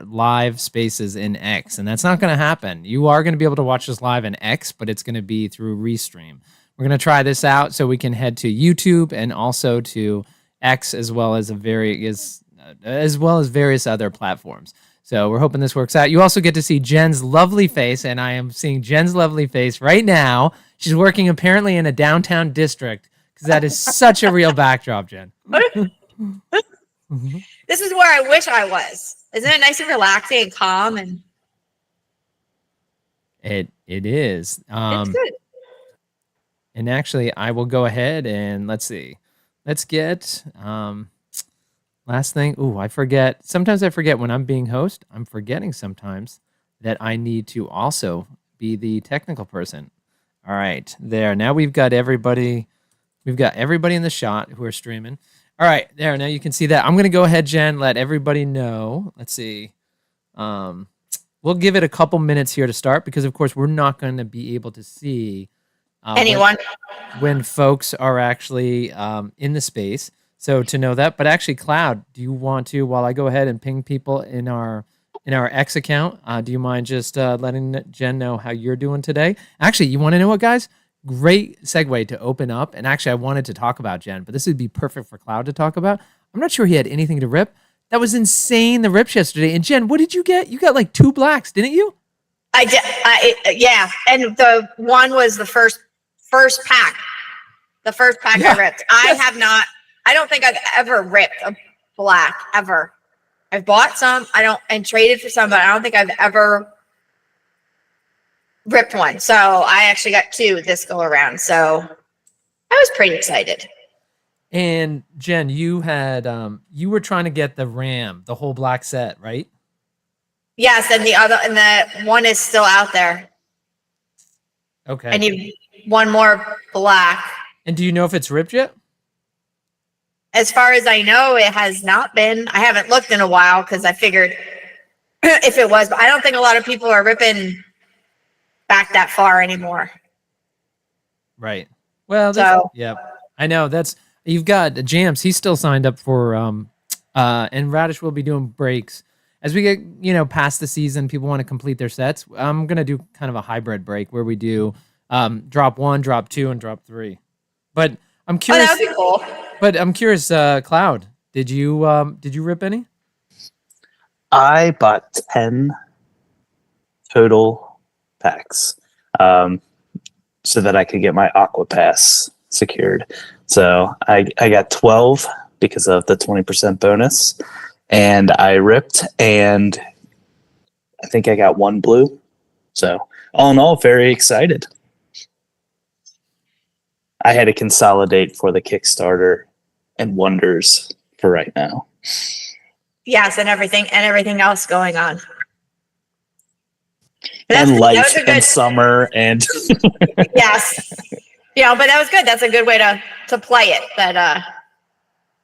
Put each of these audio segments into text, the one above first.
live spaces in X, and that's not going to happen. You are going to be able to watch this live in X, but it's going to be through Restream. We're going to try this out so we can head to YouTube and also to X as well as various other platforms. So we're hoping this works out. You also get to see Jen's lovely face, and I am seeing Jen's lovely face right now. She's working apparently in a downtown district because that is such a real backdrop, Jen. This is where I wish I was. Isn't it nice and relaxing and calm? And it is. It's good. And actually, I will go ahead and let's see. Let's get last thing. Ooh, I forget. Sometimes I forget when I'm being host. I'm forgetting sometimes that I need to also be the technical person. All right, there. Now we've got everybody. We've got everybody in the shot who are streaming. All right, there. Now you can see that. I'm going to go ahead, Jen, let everybody know. Let's see. We'll give it a couple minutes here to start because, of course, we're not going to be able to see anyone when folks are actually in the space. So to know that, but actually, Cloud, do you want to, while I go ahead and ping people in our X account, do you mind just letting Jen know how you're doing today? Actually, you want to know what, guys? Great segue to open up. And actually, I wanted to talk about Jen, but this would be perfect for Cloud to talk about. I'm not sure he had anything to rip. That was insane, the rips yesterday. And Jen, what did you get? You got like 2 blacks, didn't you? I did. Yeah. And the one was the first pack. The first pack I ripped. I don't think I've ever ripped a black ever. I've bought some, and traded for some, but I don't think I've ever ripped one. So I actually got 2 this go around. So I was pretty excited. And Jen, you had you were trying to get the Ram, the whole black set, right? Yes, and the one is still out there. Okay. I need one more black. And do you know if it's ripped yet? As far as I know, it has not been. I haven't looked in a while because I figured if it was, but I don't think a lot of people are ripping back that far anymore. Right. Well, yeah, I know you've got Jams. He's still signed up for, and Radish will be doing breaks as we get, past the season. People want to complete their sets. I'm going to do kind of a hybrid break where we do, drop 1, drop 2, and drop 3. But I'm curious. Oh, that would be cool. But I'm curious, Cloud, did you rip any? I bought 10 total packs so that I could get my Aqua Pass secured. So I got 12 because of the 20% bonus, and I ripped, and I think I got 1 blue. So all in all, very excited. I had to consolidate for the Kickstarter and Wonders for right now. Yes, and everything else going on. And life and summer and yes. But that was good. That's a good way to play it. That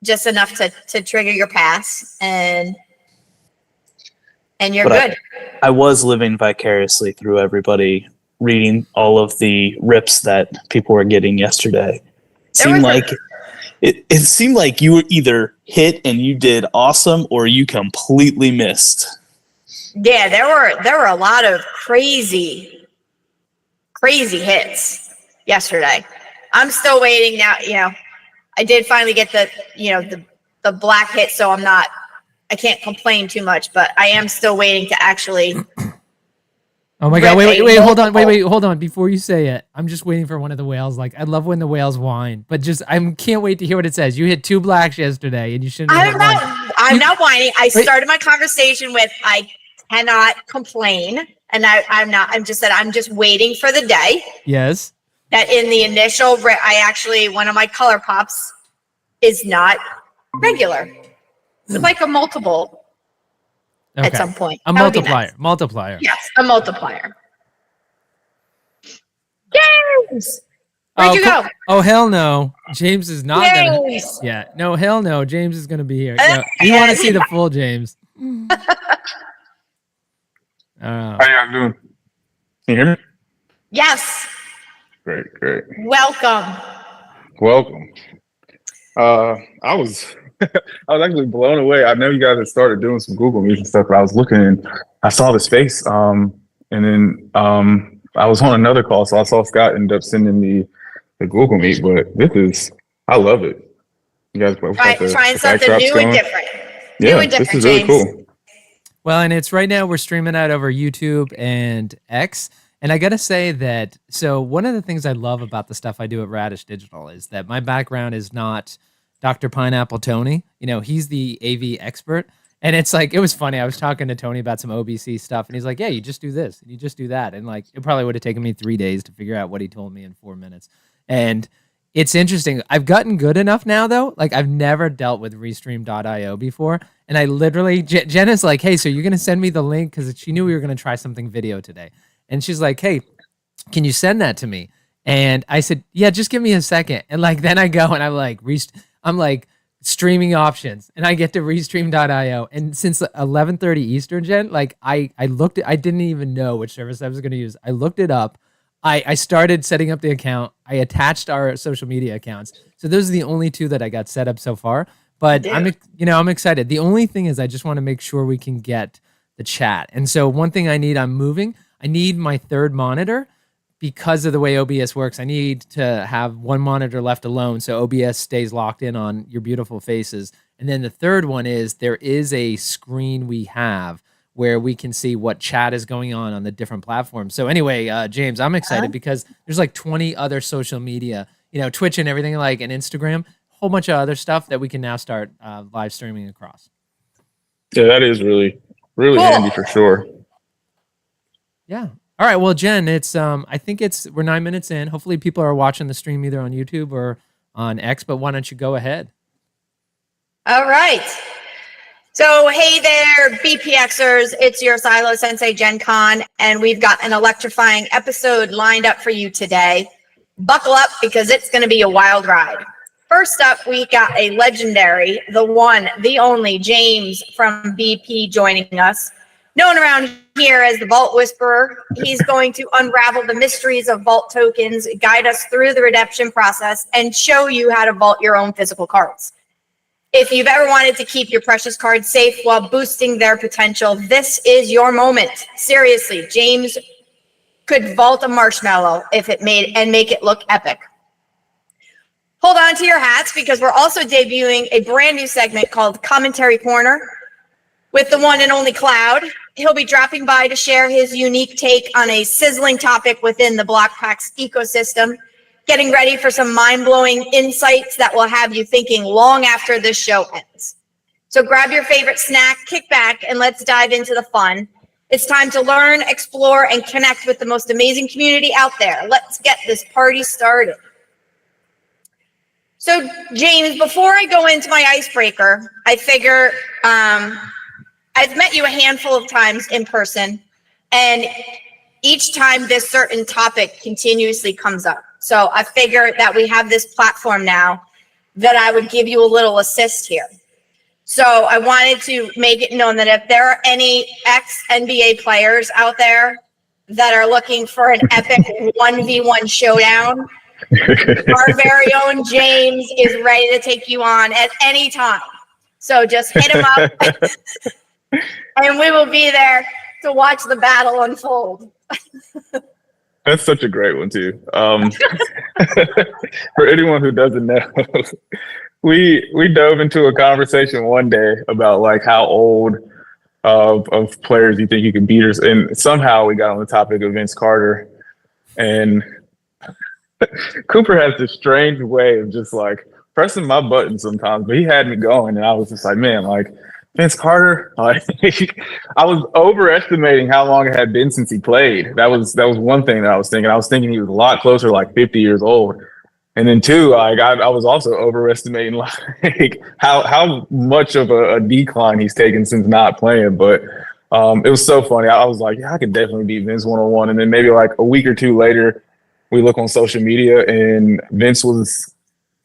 just enough to trigger your pass and you're good. I was living vicariously through everybody, reading all of the rips that people were getting yesterday. It seemed like you were either hit and you did awesome or you completely missed. Yeah, there were a lot of crazy hits yesterday. I'm still waiting now. I did finally get the black hit, so I can't complain too much, but I am still waiting to actually. Oh my God! Wait! Hold on! Before you say it, I'm just waiting for one of the whales. Like, I love when the whales whine, but I can't wait to hear what it says. You hit 2 blacks yesterday, and you shouldn't. I'm not whining. I started my conversation with I cannot complain, and I'm not. I'm just waiting for the day. Yes. That in the initial, one of my color pops is not regular. It's like a multiple. Okay. At some point. A multiplier. Nice. Multiplier. Yes, a multiplier. James! Where'd you go? Oh, hell no. James is not going to. Yeah. No, hell no. James is going to be here. No, you want to see the full James. How y'all doing? Can you hear me? Yes. Great. Welcome. I was I was actually blown away. I know you guys had started doing some Google Meets and stuff, but I was looking and I saw the space. And then I was on another call, so I saw Scott end up sending me the Google Meet. But I love it. You guys both got Trying the something backdrops new and going. different. Yeah, New and different, this is really James. cool. Well, and it's right now we're streaming out over YouTube and X. And I got to say that, so one of the things I love about the stuff I do at Radish Digital is that my background is not Dr. Pineapple Tony. You know, he's the AV expert. And it's like, it was funny. I was talking to Tony about some OBC stuff, and he's like, yeah, you just do this and you just do that. And like, it probably would have taken me 3 days to figure out what he told me in 4 minutes. And it's interesting. I've gotten good enough now, though. Like, I've never dealt with Restream.io before. And I literally, Jenna's like, hey, so you're going to send me the link? Because she knew we were going to try something video today. And she's like, hey, can you send that to me? And I said, yeah, just give me a second. And like, then I go and I'm like streaming options, and I get to Restream.io. And since 11:30 Eastern, Jen, like I didn't even know which service I was going to use. I looked it up. I started setting up the account. I attached our social media accounts. So those are the only two that I got set up so far. But I'm excited. The only thing is I just want to make sure we can get the chat. And so one thing I'm moving. I need my third monitor because of the way OBS works. I need to have one monitor left alone so OBS stays locked in on your beautiful faces. And then the third one is there is a screen we have where we can see what chat is going on the different platforms. So anyway, James, I'm excited because there's like 20 other social media, you know, Twitch and everything, like, and Instagram, a whole bunch of other stuff that we can now start live streaming across. Yeah, that is really, really handy for sure. Yeah. All right. Well, Jen, it's I think we're 9 minutes in. Hopefully people are watching the stream either on YouTube or on X, but why don't you go ahead? All right. So, hey there, BPXers. It's your Silo Sensei Gen Con, and we've got an electrifying episode lined up for you today. Buckle up because it's going to be a wild ride. First up, we got a legendary, the one, the only James from BP joining us. Known around here as the Vault Whisperer, he's going to unravel the mysteries of Vault tokens, guide us through the redemption process, and show you how to vault your own physical cards. If you've ever wanted to keep your precious cards safe while boosting their potential, this is your moment. Seriously, James could vault a marshmallow if it make it look epic. Hold on to your hats because we're also debuting a brand new segment called Commentary Corner with the one and only Cloud. He'll be dropping by to share his unique take on a sizzling topic within the BlockPax ecosystem, getting ready for some mind-blowing insights that will have you thinking long after this show ends. So grab your favorite snack, kick back, and let's dive into the fun. It's time to learn, explore, and connect with the most amazing community out there. Let's get this party started. So, James, before I go into my icebreaker, I figure I've met you a handful of times in person, and each time this certain topic continuously comes up. So I figure that we have this platform now that I would give you a little assist here. So I wanted to make it known that if there are any ex-NBA players out there that are looking for an epic 1v1 showdown, our very own James is ready to take you on at any time. So just hit him up and we will be there to watch the battle unfold. That's such a great one too. For anyone who doesn't know, we dove into a conversation one day about like how old of players you think you can beat, and somehow we got on the topic of Vince Carter, and Cooper has this strange way of just like pressing my button sometimes, but he had me going, and I was just like, man, like Vince Carter, like I was overestimating how long it had been since he played. That was one thing that I was thinking. I was thinking he was a lot closer, like 50 years old. And then two, like I was also overestimating like how much of a decline he's taken since not playing. But it was so funny. I was like, yeah, I could definitely beat Vince 1-on-1. And then maybe like a week or two later, we look on social media and Vince was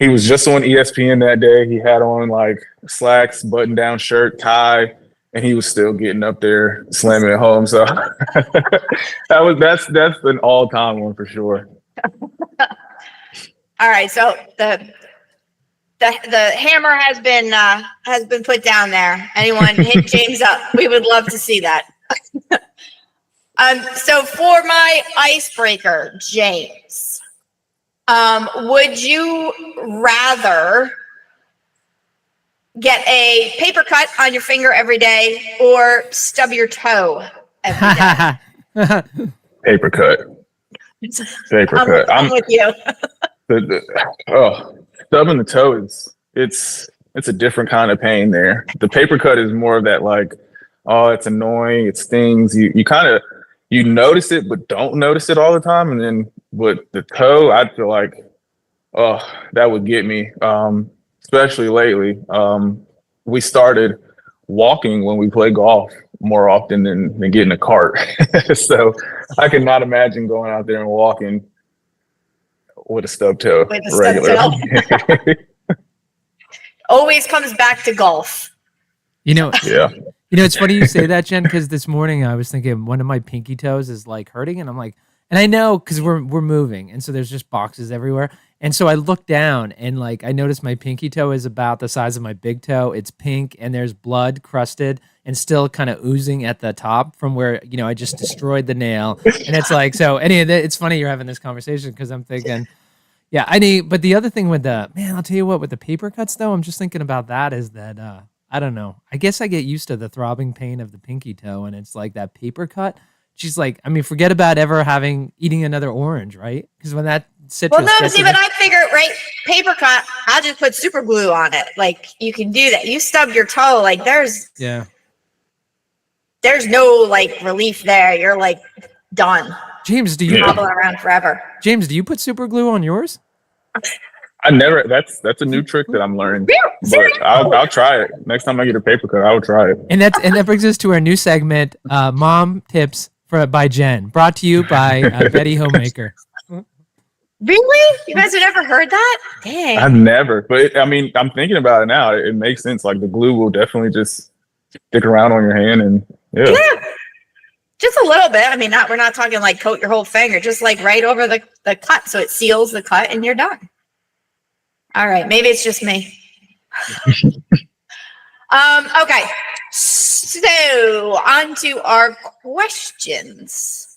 just on ESPN that day. He had on like slacks, button down shirt, tie, and he was still getting up there slamming it home. So that's an all-time one for sure. All right, so the hammer has been put down there. Anyone hit James up? We would love to see that. So for my icebreaker, James, would you rather get a paper cut on your finger every day or stub your toe every day? Paper cut. Paper cut. I'm with you. Stubbing the toe it's a different kind of pain there. The paper cut is more of that like, oh, it's annoying, it stings. You kind of you notice it but don't notice it all the time. And then with the toe, I'd feel like, oh, that would get me. Especially lately. We started walking when we play golf more often than getting a cart. So I cannot imagine going out there and walking with a stub toe regularly. Always comes back to golf. Yeah. It's funny you say that, Jen, because this morning I was thinking one of my pinky toes is like hurting, and I'm like, and I know because we're moving, and so there's just boxes everywhere, and so I look down and like I notice my pinky toe is about the size of my big toe. It's pink, and there's blood crusted and still kind of oozing at the top from where I just destroyed the nail, and it's like so. It's funny you're having this conversation because I'm thinking. Yeah, but the other thing with I'll tell you what, with the paper cuts though, I'm just thinking about that is that, I don't know. I guess I get used to the throbbing pain of the pinky toe and it's like that paper cut. She's like, forget about ever eating another orange, right? Because when that citrus. Well, no, see, but I figure, right, paper cut, I'll just put super glue on it. Like you can do that. You stub your toe, like there's no like relief there. You're like done. James, do you hobbling around forever? James, do you put super glue on yours? I never. That's a new trick that I'm learning. But I'll try it next time I get a paper cut. I will try it. And that brings us to our new segment, Mom Tips by Jen, brought to you by Betty Homemaker. Really? You guys have never heard that? Dang. I've never. But I'm thinking about it now. It makes sense. Like the glue will definitely just stick around on your hand, and yeah. Just a little bit. We're not talking like coat your whole finger, just like right over the cut. So it seals the cut and you're done. All right. Maybe it's just me. Okay. So on to our questions.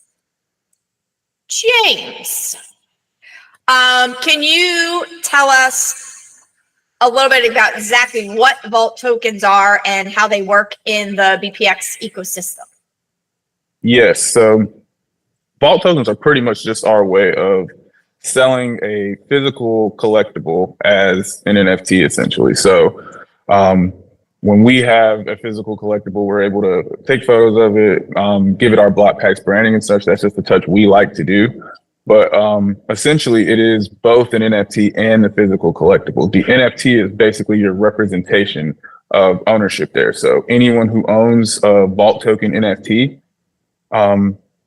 James, can you tell us a little bit about exactly what vault tokens are and how they work in the BPX ecosystem? Yes. So vault tokens are pretty much just our way of selling a physical collectible as an NFT, essentially. So when we have a physical collectible, we're able to take photos of it, give it our block packs branding and such. That's just the touch we like to do. But essentially, it is both an NFT and a physical collectible. The NFT is basically your representation of ownership there. So anyone who owns a vault token NFT,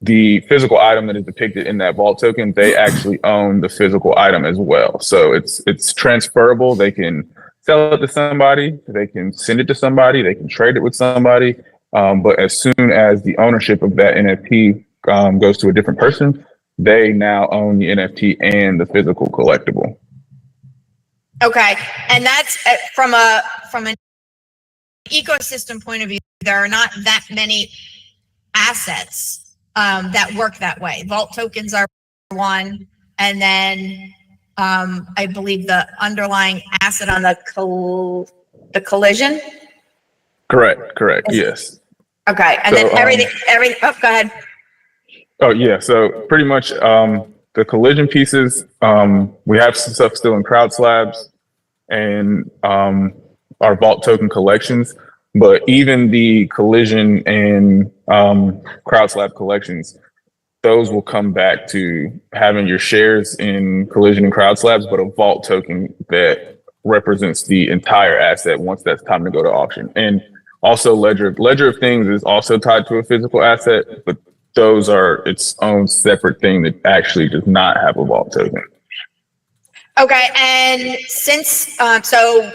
the physical item that is depicted in that vault token, they actually own the physical item as well. So it's transferable. They can sell it to somebody, they can send it to somebody, they can trade it with somebody. But as soon as the ownership of that NFT goes to a different person, they now own the NFT and the physical collectible. Okay, and that's from an ecosystem point of view. There are not that many assets that work that way. Vault tokens are one, and then I believe the underlying asset on the collision. Correct. Yes. Okay, and then everything. Oh, go ahead. Oh yeah. So pretty much the collision pieces. We have some stuff still in Crowd Slabs and our vault token collections. But even the collision and Crowd Slab collections, those will come back to having your shares in collision and Crowd Slabs, but a vault token that represents the entire asset once that's time to go to auction. And also Ledger of Things is also tied to a physical asset, but those are its own separate thing that actually does not have a vault token. Okay, and since so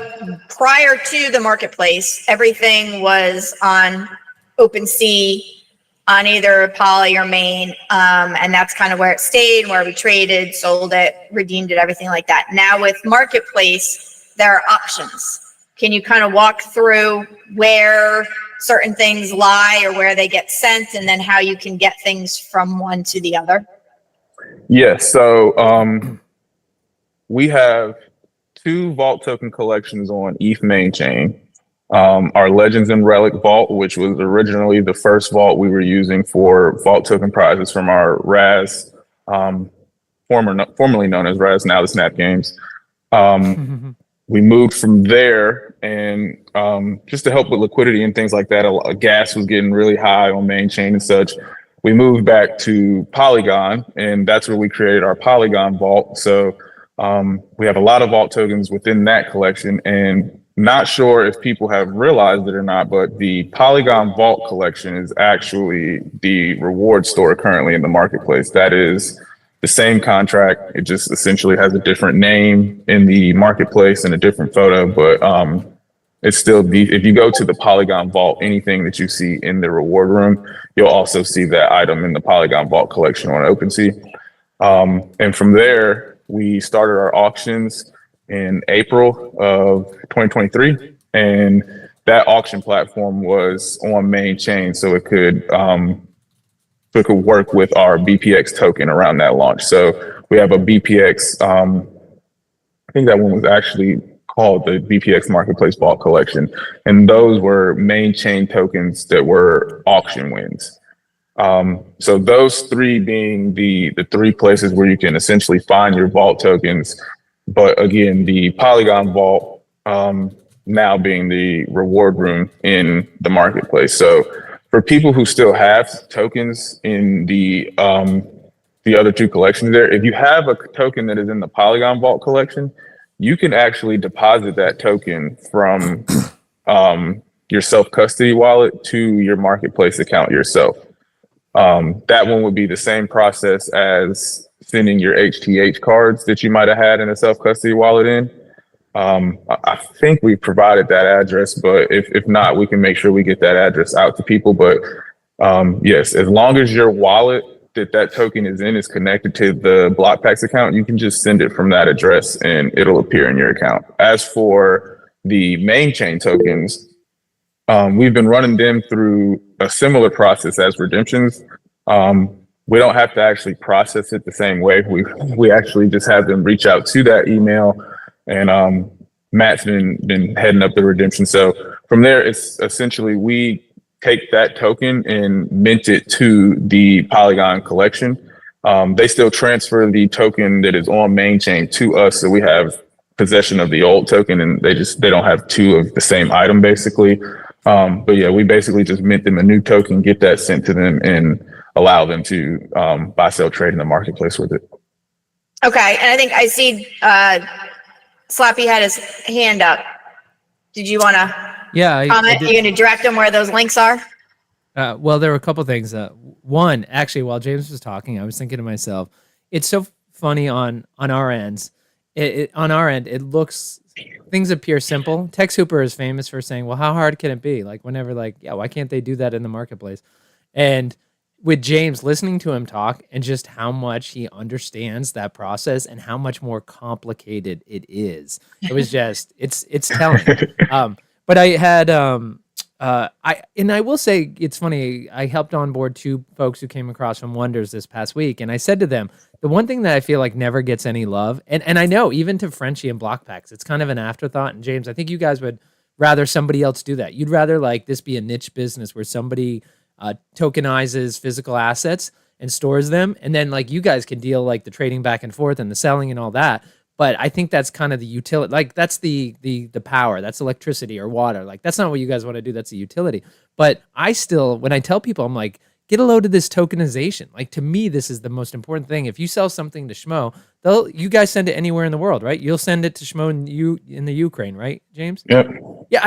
prior to the marketplace, everything was on OpenSea, on either Poly or Main, and that's kind of where it stayed, where we traded, sold it, redeemed it, everything like that. Now with marketplace, there are options. Can you kind of walk through where certain things lie or where they get sent, and then how you can get things from one to the other? Yes. So we have 2 vault token collections on ETH main chain. Our Legends and Relic vault, which was originally the first vault we were using for vault token prizes from our Raz, formerly known as Raz, now the Snap Games. We moved from there, and just to help with liquidity and things like that, gas was getting really high on main chain and such. We moved back to Polygon, and that's where we created our Polygon vault. So we have a lot of vault tokens within that collection, and not sure if people have realized it or not, but the Polygon vault collection is actually the reward store currently in the marketplace. That is the same contract. It just essentially has a different name in the marketplace and a different photo, but it's still if you go to the Polygon vault, anything that you see in the reward room, you'll also see that item in the Polygon vault collection on OpenSea. And from there, we started our auctions in April of 2023, and that auction platform was on main chain, so it could work with our BPX token around that launch. So we have a BPX, I think that one was actually called the BPX Marketplace Vault Collection. And those were main chain tokens that were auction wins. So those 3 being the 3 places where you can essentially find your vault tokens. But again, the Polygon vault now being the reward room in the marketplace. So for people who still have tokens in the other 2 collections there, if you have a token that is in the Polygon vault collection, you can actually deposit that token from your self-custody wallet to your marketplace account yourself. That one would be the same process as sending your HTH cards that you might have had in a self-custody wallet in. I think we provided that address, but if not, we can make sure we get that address out to people. But yes, as long as your wallet that token is in is connected to the BlockPax account, you can just send it from that address and it'll appear in your account. As for the main chain tokens, we've been running them through a similar process as redemptions. We don't have to actually process it the same way. We actually just have them reach out to that email, and Matt's been heading up the redemption. So from there, it's essentially we take that token and mint it to the Polygon collection. They still transfer the token that is on main chain to us, so we have possession of the old token, and they don't have 2 of the same item basically. But yeah, we basically just mint them a new token, get that sent to them, and allow them to buy, sell, trade in the marketplace with it. Okay, and I think I see Slappy had his hand up. Did you want to comment? Are you going to direct them where those links are? Well, there were a couple things. One, actually, while James was talking, I was thinking to myself, it's so funny on our ends. On our end, it looks, things appear simple. Tex Hooper is famous for saying, well, how hard can it be? Like whenever why can't they do that in the marketplace? And with James, listening to him talk and just how much he understands that process and how much more complicated it is. It was just, it's telling. But I had, I will say it's funny. I helped onboard 2 folks who came across from Wonders this past week. And I said to them, the one thing that I feel like never gets any love, and I know even to Frenchie and BlockPax, it's kind of an afterthought. And James, I think you guys would rather somebody else do that. You'd rather like this be a niche business where somebody tokenizes physical assets and stores them. And then like you guys can deal like the trading back and forth and the selling and all that. But I think that's kind of the utility. Like that's the power. That's electricity or water. Like that's not what you guys want to do. That's a utility. But I still, when I tell people, I'm like, get a load of this tokenization. Like to me, this is the most important thing. If you sell something to Schmo, you guys send it anywhere in the world, right? You'll send it to Schmo in the Ukraine, right, James? Yep. Yeah,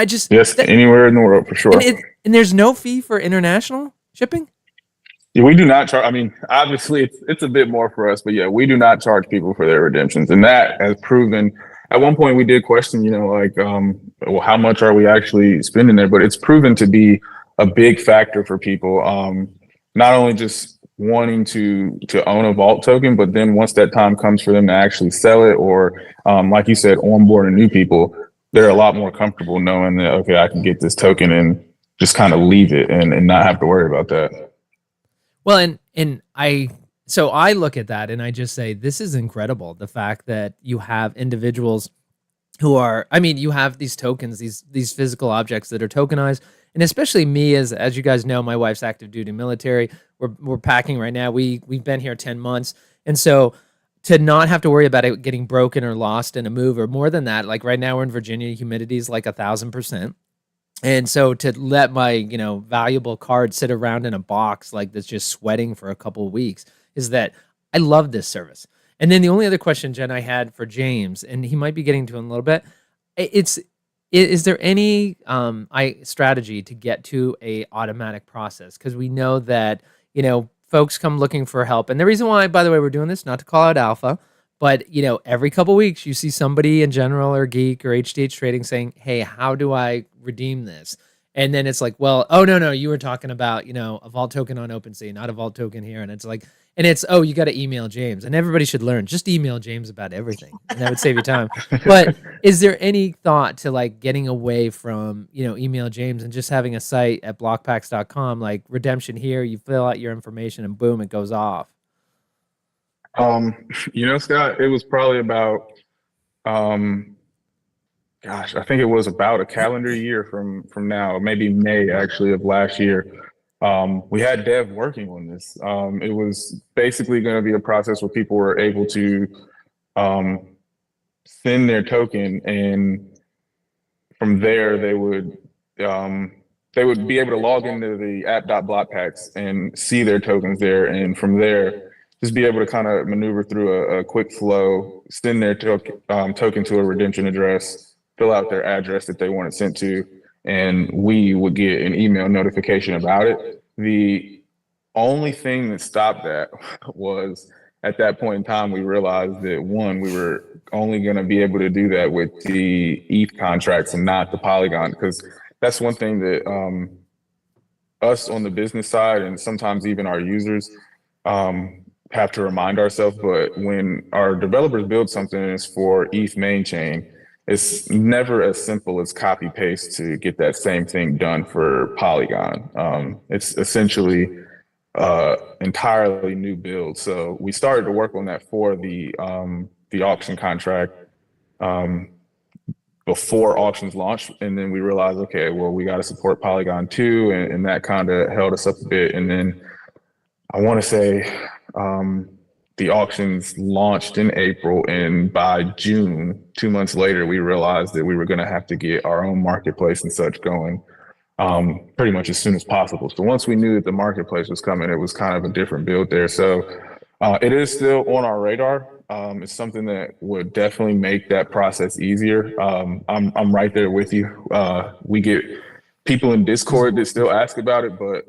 anywhere in the world for sure. And there's no fee for international shipping? Yeah, we do not charge. I mean, obviously it's a bit more for us, but yeah, we do not charge people for their redemptions. And that has proven, at one point we did question, well, how much are we actually spending there? But it's proven to be a big factor for people. Not only just wanting to own a vault token, but then once that time comes for them to actually sell it, or like you said, onboarding new people, they're a lot more comfortable knowing that, okay, I can get this token and just kind of leave it and not have to worry about that. Well, so I look at that and I just say, this is incredible. The fact that you have individuals who are, I mean, you have these tokens, these physical objects that are tokenized, and especially me, as you guys know, my wife's active duty military. We're packing right now. We've been here 10 months, and so to not have to worry about it getting broken or lost in a move, or more than that, like right now we're in Virginia, humidity is like 1,000%. And so to let my, valuable card sit around in a box like that's just sweating for a couple of weeks is that I love this service. And then the only other question, Jen, I had for James, and he might be getting to in a little bit, is there any strategy to get to a automatic process? Because we know that, folks come looking for help. And the reason why, by the way, we're doing this, not to call out alpha, but, every couple weeks you see somebody in general or geek or HDH trading saying, hey, how do I redeem this? And then it's like, well, oh, no, you were talking about, a vault token on OpenSea, not a vault token here. And it's like, oh, you got to email James. And everybody should learn, just email James about everything. And that would save you time. But is there any thought to like getting away from, email James and just having a site at blockpacks.com, like redemption here, you fill out your information and boom, it goes off? Scott, it was probably about, I think it was about a calendar year from now, maybe May actually of last year. We had Dev working on this. It was basically going to be a process where people were able to send their token, and from there they would be able to log into the app.blockpacks and see their tokens there, and from there just be able to kind of maneuver through a quick flow, send their token to a redemption address, fill out their address that they want it sent to, and we would get an email notification about it. The only thing that stopped that was at that point in time, we realized that one, we were only going to be able to do that with the ETH contracts and not the Polygon, because that's one thing that us on the business side and sometimes even our users have to remind ourselves. But when our developers build something and it's for ETH main chain, it's never as simple as copy paste to get that same thing done for Polygon. It's essentially entirely new build. So we started to work on that for the auction contract before auctions launched, and then we realized, okay, well, we got to support Polygon too, and that kind of held us up a bit. And then I want to say the auctions launched in April, and by June, 2 months later, we realized that we were going to have to get our own marketplace and such going pretty much as soon as possible. So once we knew that the marketplace was coming, it was kind of a different build there. So it is still on our radar. It's something that would definitely make that process easier. I'm right there with you. We get people in Discord that still ask about it, but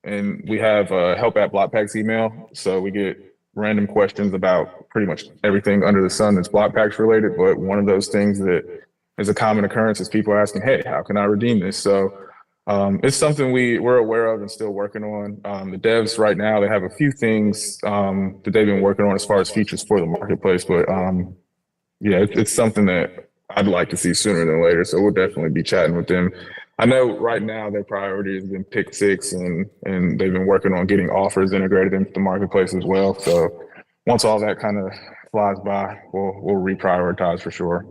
and we have help at Blockpacks email, so we get random questions about pretty much everything under the sun that's Blockpacks related. But one of those things that is a common occurrence is people asking, hey, how can I redeem this? So it's something we're aware of and still working on. The devs right now, they have a few things that they've been working on as far as features for the marketplace. But yeah, it's something that I'd like to see sooner than later. So we'll definitely be chatting with them. I know right now their priority has been Pick 6, and they've been working on getting offers integrated into the marketplace as well. So once all that kind of flies by, we'll reprioritize for sure.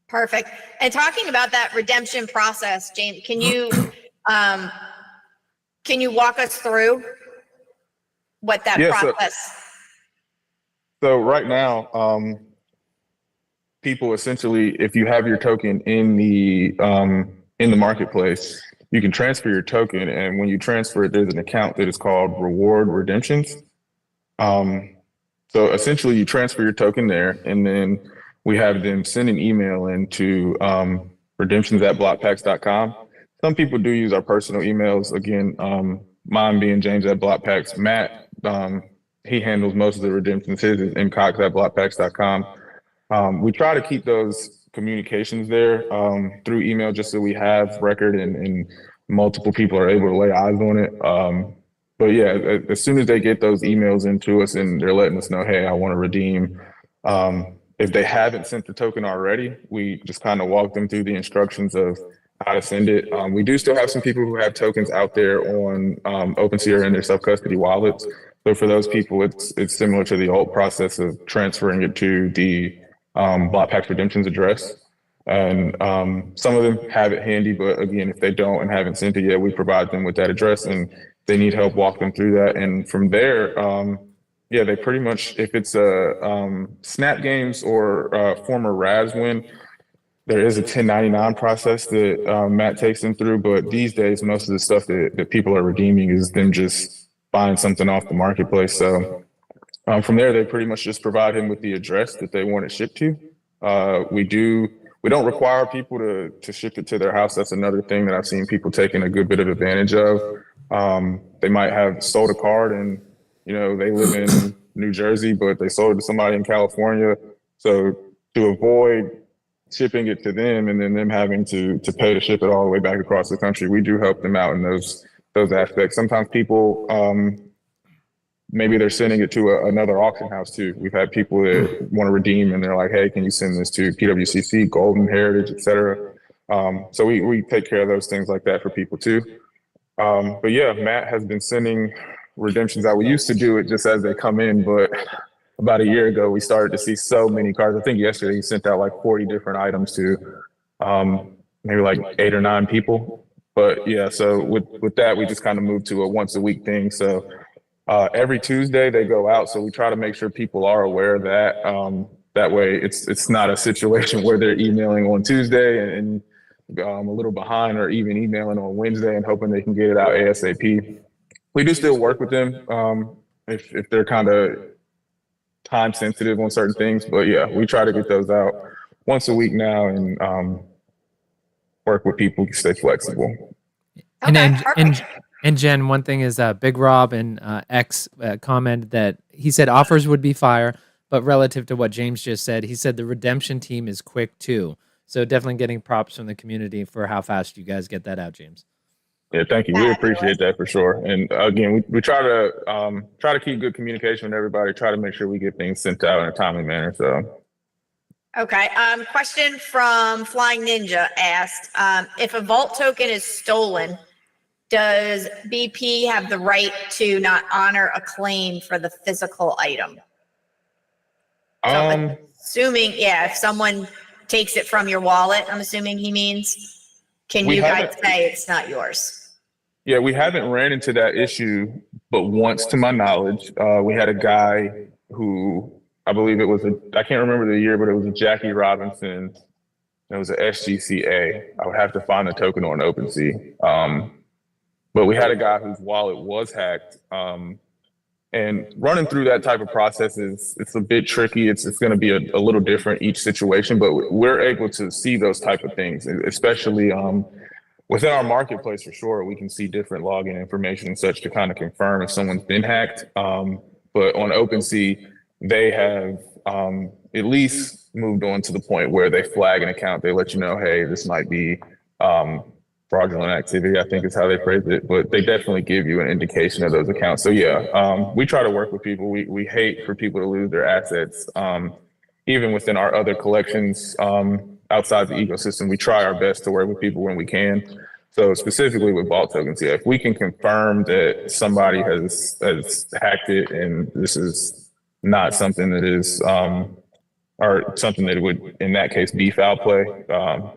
Perfect. And talking about that redemption process, James, can you walk us through what that process? So right now, people essentially, if you have your token in the marketplace, you can transfer your token, and when you transfer it, there's an account that is called Reward Redemptions. So essentially, you transfer your token there, and then we have them send an email into redemptions@blockpacks.com. Some people do use our personal emails. Again, mine being James@blockpacks. Matt, he handles most of the redemptions. His is mcox@blockpacks.com. We try to keep those communications there through email, just so we have record, and multiple people are able to lay eyes on it. But yeah, as soon as they get those emails into us and they're letting us know, hey, I want to redeem. If they haven't sent the token already, we just kind of walk them through the instructions of how to send it. We do still have some people who have tokens out there on OpenSea or in their self-custody wallets. So for those people, it's similar to the old process of transferring it to the BlockPax Redemption's address. And some of them have it handy, but again, if they don't and haven't sent it yet, we provide them with that address, and they need help, walk them through that. And from there, yeah, they pretty much, if it's a Snap Games or former Raz win, there is a 1099 process that Matt takes them through. But these days, most of the stuff that people are redeeming is them just buying something off the marketplace. So from there, they pretty much just provide him with the address that they want it shipped to. We don't require people to ship it to their house. That's another thing that I've seen people taking a good bit of advantage of. They might have sold a card and, you know, they live in New Jersey, but they sold it to somebody in California. So to avoid shipping it to them and then them having to pay to ship it all the way back across the country, we do help them out in those aspects. Sometimes people, maybe they're sending it to another auction house too. We've had people that want to redeem and they're like, hey, can you send this to PWCC, Golden Heritage, etc. So we take care of those things like that for people too. But yeah, Matt has been sending redemptions out. We used to do it just as they come in, but about a year ago, we started to see so many cards. I think yesterday he sent out like 40 different items to maybe like 8 or 9 people. But yeah, so with that, we just kind of moved to a once a week thing. So every Tuesday they go out. So we try to make sure people are aware of that. That way it's not a situation where they're emailing on Tuesday and a little behind, or even emailing on Wednesday and hoping they can get it out ASAP. We do still work with them if they're kind of time sensitive on certain things. But yeah, we try to get those out once a week now and work with people to stay flexible. And Jen, one thing is Big Rob and X commented that he said offers would be fire, but relative to what James just said, he said the redemption team is quick too. So definitely getting props from the community for how fast you guys get that out, James. Yeah, thank you. We appreciate that for sure. And again, we try to keep good communication with everybody. Try to make sure we get things sent out in a timely manner. So. Okay. Question from Flying Ninja asked, if a vault token is stolen, does BP have the right to not honor a claim for the physical item? So I'm assuming, yeah, if someone takes it from your wallet, I'm assuming he means, can you guys say it's not yours? Yeah, we haven't ran into that issue, but once, to my knowledge, we had a guy who, I believe it was I can't remember the year, but it was a Jackie Robinson. It was a SGCA. I would have to find the token on OpenSea. But we had a guy whose wallet was hacked. And running through that type of process it's a bit tricky. It's going to be a little different each situation, but we're able to see those type of things, especially within our marketplace for sure. We can see different login information and such to kind of confirm if someone's been hacked. But on OpenSea, they have at least moved on to the point where they flag an account. They let you know, hey, this might be fraudulent activity, I think is how they phrase it, but they definitely give you an indication of those accounts. So yeah, we try to work with people. We hate for people to lose their assets. Even within our other collections outside the ecosystem, we try our best to work with people when we can. So specifically with vault tokens, yeah, if we can confirm that somebody has hacked it and this is not something that is or something that would, in that case, be foul play,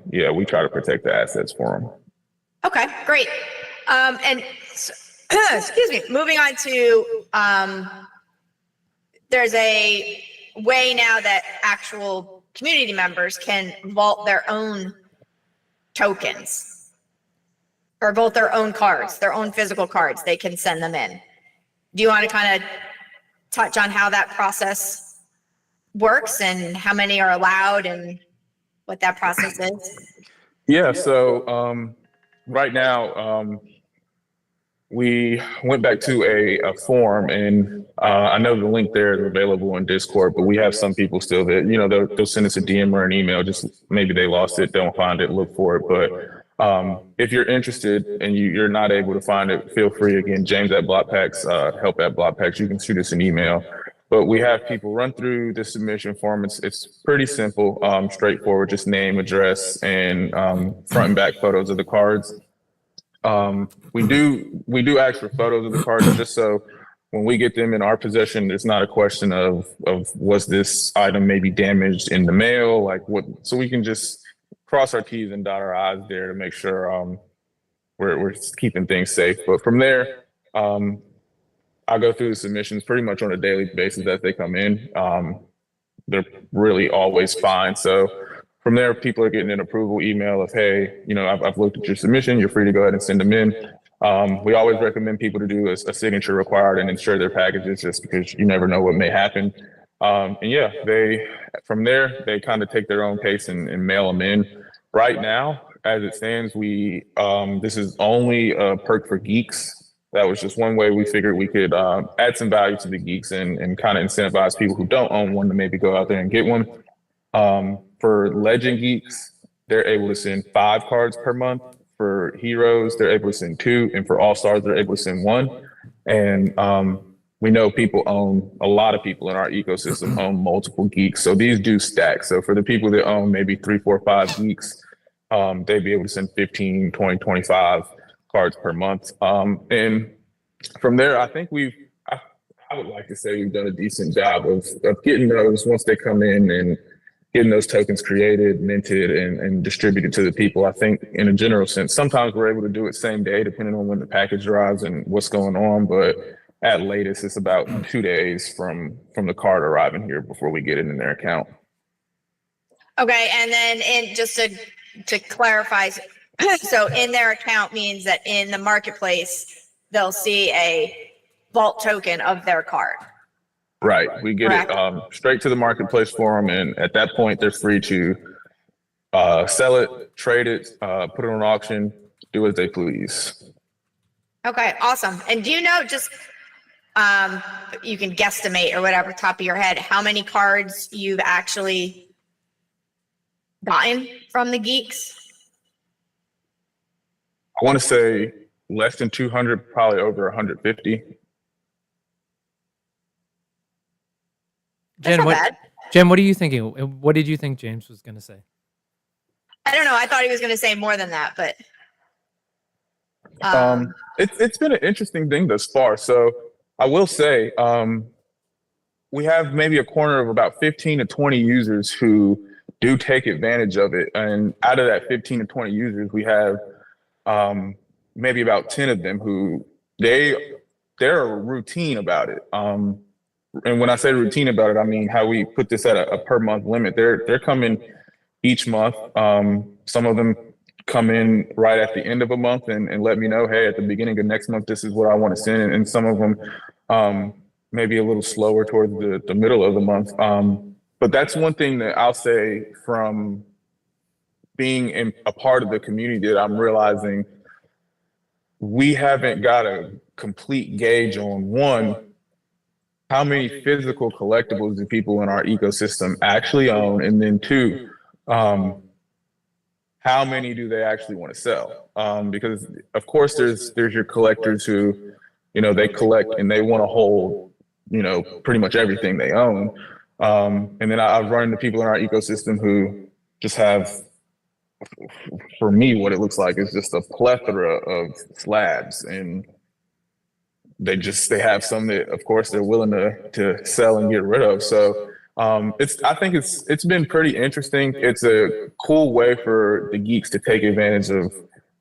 yeah, we try to protect the assets for them. Okay, great. And excuse me, moving on to, there's a way now that actual community members can vault their own tokens or vault their own cards, their own physical cards. They can send them in. Do you want to kind of touch on how that process works and how many are allowed and what that process is? Yeah, so right now, we went back to a forum, and I know the link there is available on Discord, but we have some people still that, you know, they'll send us a DM or an email, just maybe they lost it, don't find it, look for it. If you're interested and you're not able to find it, feel free, again, James at BlockPacks, help at BlockPacks. You can shoot us an email. But we have people run through the submission form. It's pretty simple, straightforward, just name, address, and front and back photos of the cards. We do ask for photos of the cards just so when we get them in our possession, it's not a question of was this item maybe damaged in the mail, like what, so we can just cross our T's and dot our I's there to make sure we're keeping things safe. But from there, I go through the submissions pretty much on a daily basis as they come in. They're really always fine. So from there, people are getting an approval email of, hey, I've looked at your submission. You're free to go ahead and send them in. We always recommend people to do a signature required and insure their packages just because you never know what may happen. And yeah, from there, they kind of take their own pace and mail them in. Right now, as it stands, this is only a perk for geeks. That was just one way we figured we could add some value to the geeks and kind of incentivize people who don't own one to maybe go out there and get one. For Legend Geeks, they're able to send 5 cards per month. For Heroes, they're able to send 2. And for All Stars, they're able to send 1. And we know a lot of people in our ecosystem own multiple geeks. So these do stack. So for the people that own maybe 3, 4, 5 geeks, they'd be able to send 15, 20, 25 cards per month. And from there, I think I would like to say we've done a decent job of getting those once they come in and getting those tokens created, minted, and distributed to the people. I think in a general sense, sometimes we're able to do it same day, depending on when the package arrives and what's going on. But at latest, it's about 2 days from the card arriving here before we get it in their account. Okay, and then just to clarify, so in their account means that in the marketplace, they'll see a vault token of their card. Right. We get it straight to the marketplace for them. And at that point, they're free to sell it, trade it, put it on auction, do as they please. Okay, awesome. And do you know, just you can guesstimate or whatever, top of your head, how many cards you've actually gotten from the geeks? I want to say less than 200, probably over 150. Jen, what are you thinking? What did you think James was going to say? I don't know. I thought he was going to say more than that, but it's been an interesting thing thus far. So I will say we have maybe a corner of about 15 to 20 users who do take advantage of it. And out of that 15 to 20 users, we have maybe about 10 of them who they're routine about it. And when I say routine about it, I mean how we put this at a per month limit. They're coming each month. Some of them come in right at the end of a month and let me know, hey, at the beginning of next month, this is what I want to send. And some of them maybe a little slower towards the middle of the month. But that's one thing that I'll say from being a part of the community that I'm realizing we haven't got a complete gauge on, one, how many physical collectibles do people in our ecosystem actually own? And then 2, how many do they actually want to sell? Because of course there's your collectors who, they collect and they want to hold, pretty much everything they own. And then I've run into people in our ecosystem who just have, for me, what it looks like is just a plethora of slabs, and they have some that, of course, they're willing to sell and get rid of. So I think it's been pretty interesting. It's a cool way for the geeks to take advantage of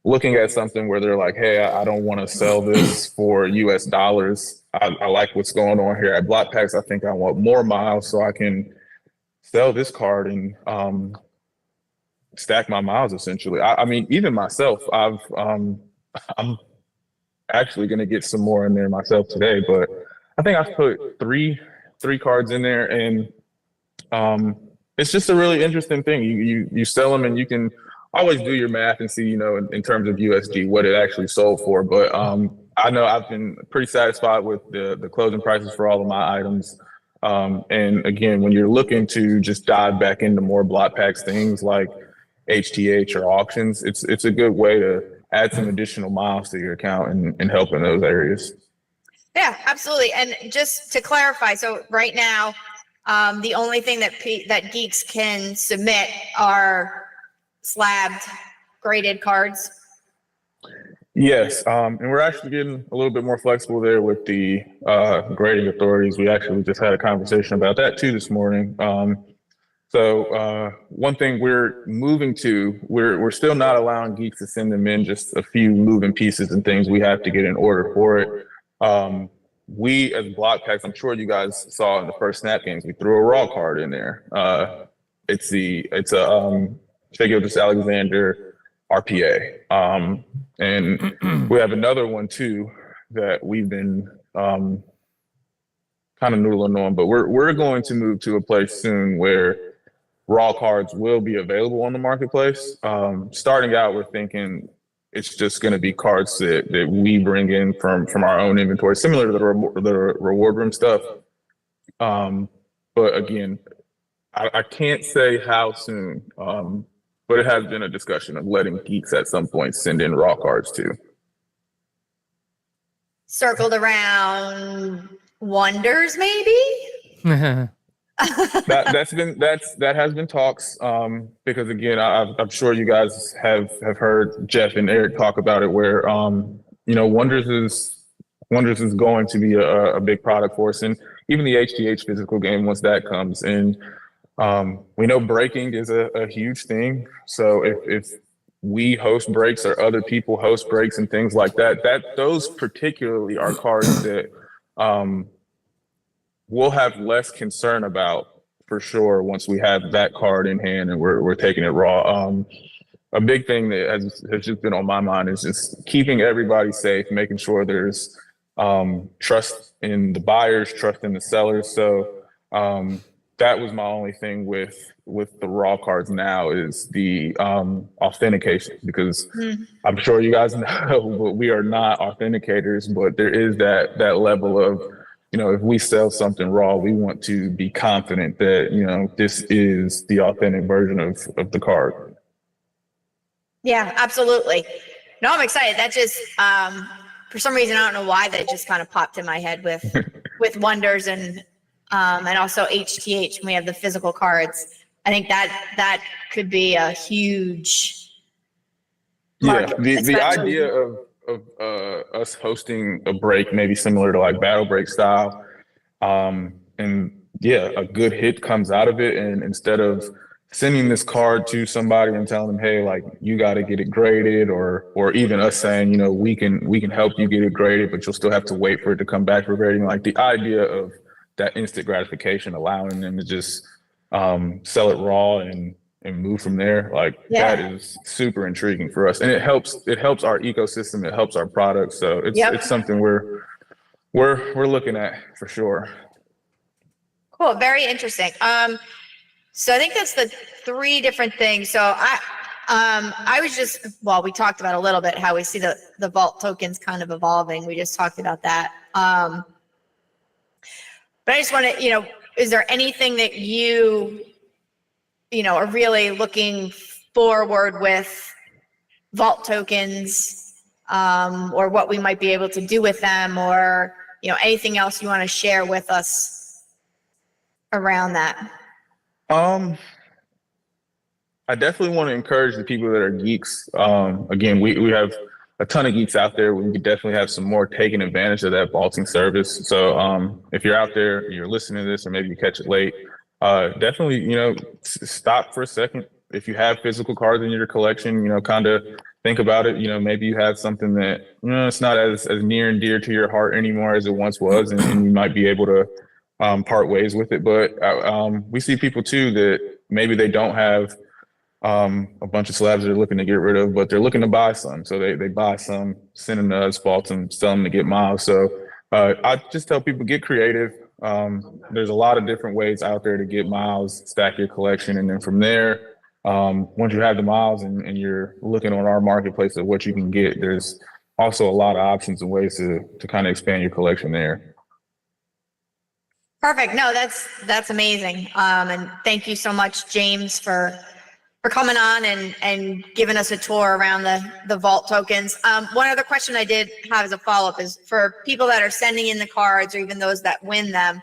looking at something where they're like, hey, I don't want to sell this for US dollars. I like what's going on here at BlockPacks. I think I want more miles so I can sell this card and stack my miles, essentially. I mean, even myself, I'm actually going to get some more in there myself today, but I think I've put three cards in there, and it's just a really interesting thing. You sell them and you can always do your math and see, in terms of USD, what it actually sold for. But I know I've been pretty satisfied with the closing prices for all of my items. And again, when you're looking to just dive back into more BlockPacks things, like HTH or auctions, it's a good way to add some additional miles to your account and help in those areas. Yeah, absolutely. And just to clarify, so right now, the only thing that geeks can submit are slabbed, graded cards. Yes, and we're actually getting a little bit more flexible there with the grading authorities. We actually just had a conversation about that too this morning. So one thing we're moving to, we're still not allowing geeks to send them in just a few moving pieces and things we have to get in order for it. We as block packs, I'm sure you guys saw in the first snap games, we threw a raw card in there. It's a Figure Alexander RPA. And we have another one too that we've been kind of noodling on, but we're going to move to a place soon where raw cards will be available on the marketplace. Starting out, we're thinking it's just going to be cards that we bring in from our own inventory, similar to the reward room stuff. But again, I can't say how soon, but it has been a discussion of letting geeks at some point send in raw cards too. Circled around wonders, maybe? that has been talks, because again, I'm sure you guys have heard Jeff and Eric talk about it, where Wonders is going to be a big product for us, and even the HTH physical game once that comes in. We know breaking is a huge thing, so if we host breaks or other people host breaks and things like that those particularly are cards that we'll have less concern about for sure once we have that card in hand and we're taking it raw. A big thing that has just been on my mind is just keeping everybody safe, making sure there's trust in the buyers, trust in the sellers. So that was my only thing with the raw cards now is the authentication, because I'm sure you guys know, but we are not authenticators, but there is that level of, if we sell something raw, we want to be confident that, this is the authentic version of the card. Yeah, absolutely. No, I'm excited. That just, for some reason, I don't know why, that just kind of popped in my head with Wonders and also HTH. When we have the physical cards, I think that could be a huge market. Yeah, the idea of us hosting a break, maybe similar to like battle break style, and yeah, a good hit comes out of it, and instead of sending this card to somebody and telling them, hey, like, you got to get it graded, or even us saying, we can help you get it graded, but you'll still have to wait for it to come back for grading. Like, the idea of that instant gratification, allowing them to just sell it raw and move from there, like, that is super intriguing for us, and it helps our ecosystem, it helps our product. So it's something we're looking at for sure. Cool, very interesting. So I think that's the three different things. So I was just, we talked about a little bit how we see the vault tokens kind of evolving. We just talked about that. But I just want to, is there anything that you are really looking forward with vault tokens, or what we might be able to do with them, or, anything else you want to share with us around that? I definitely want to encourage the people that are geeks. Again, we have a ton of geeks out there. We could definitely have some more taking advantage of that vaulting service. So if you're out there, you're listening to this, or maybe you catch it late, definitely, stop for a second. If you have physical cards in your collection, kind of think about it. Maybe you have something that, it's not as near and dear to your heart anymore as it once was, and you might be able to part ways with it. But we see people too that maybe they don't have a bunch of slabs they're looking to get rid of, but they're looking to buy some. So they buy some, send them to us, vault them, sell them to get miles. So I just tell people, get creative. There's a lot of different ways out there to get miles, stack your collection. And then from there, once you have the miles and you're looking on our marketplace of what you can get, there's also a lot of options and ways to kind of expand your collection there. Perfect. No, that's amazing. And thank you so much, James, for for coming on and giving us a tour around the vault tokens. One other question I did have as a follow-up is for people that are sending in the cards or even those that win them,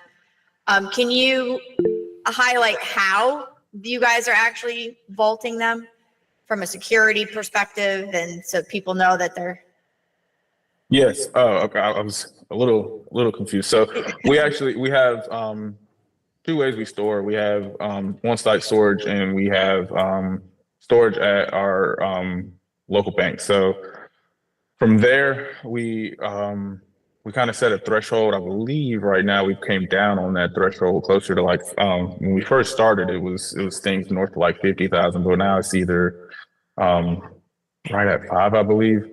can you highlight how you guys are actually vaulting them from a security perspective, and so people know that they're... Yes. Oh, okay. I was a little confused. So we have two ways we store. We have on-site storage, and we have storage at our local bank. So from there, we kind of set a threshold. I believe right now we came down on that threshold closer to like when we first started, it was things north of like 50,000, but now it's either right at 5, I believe.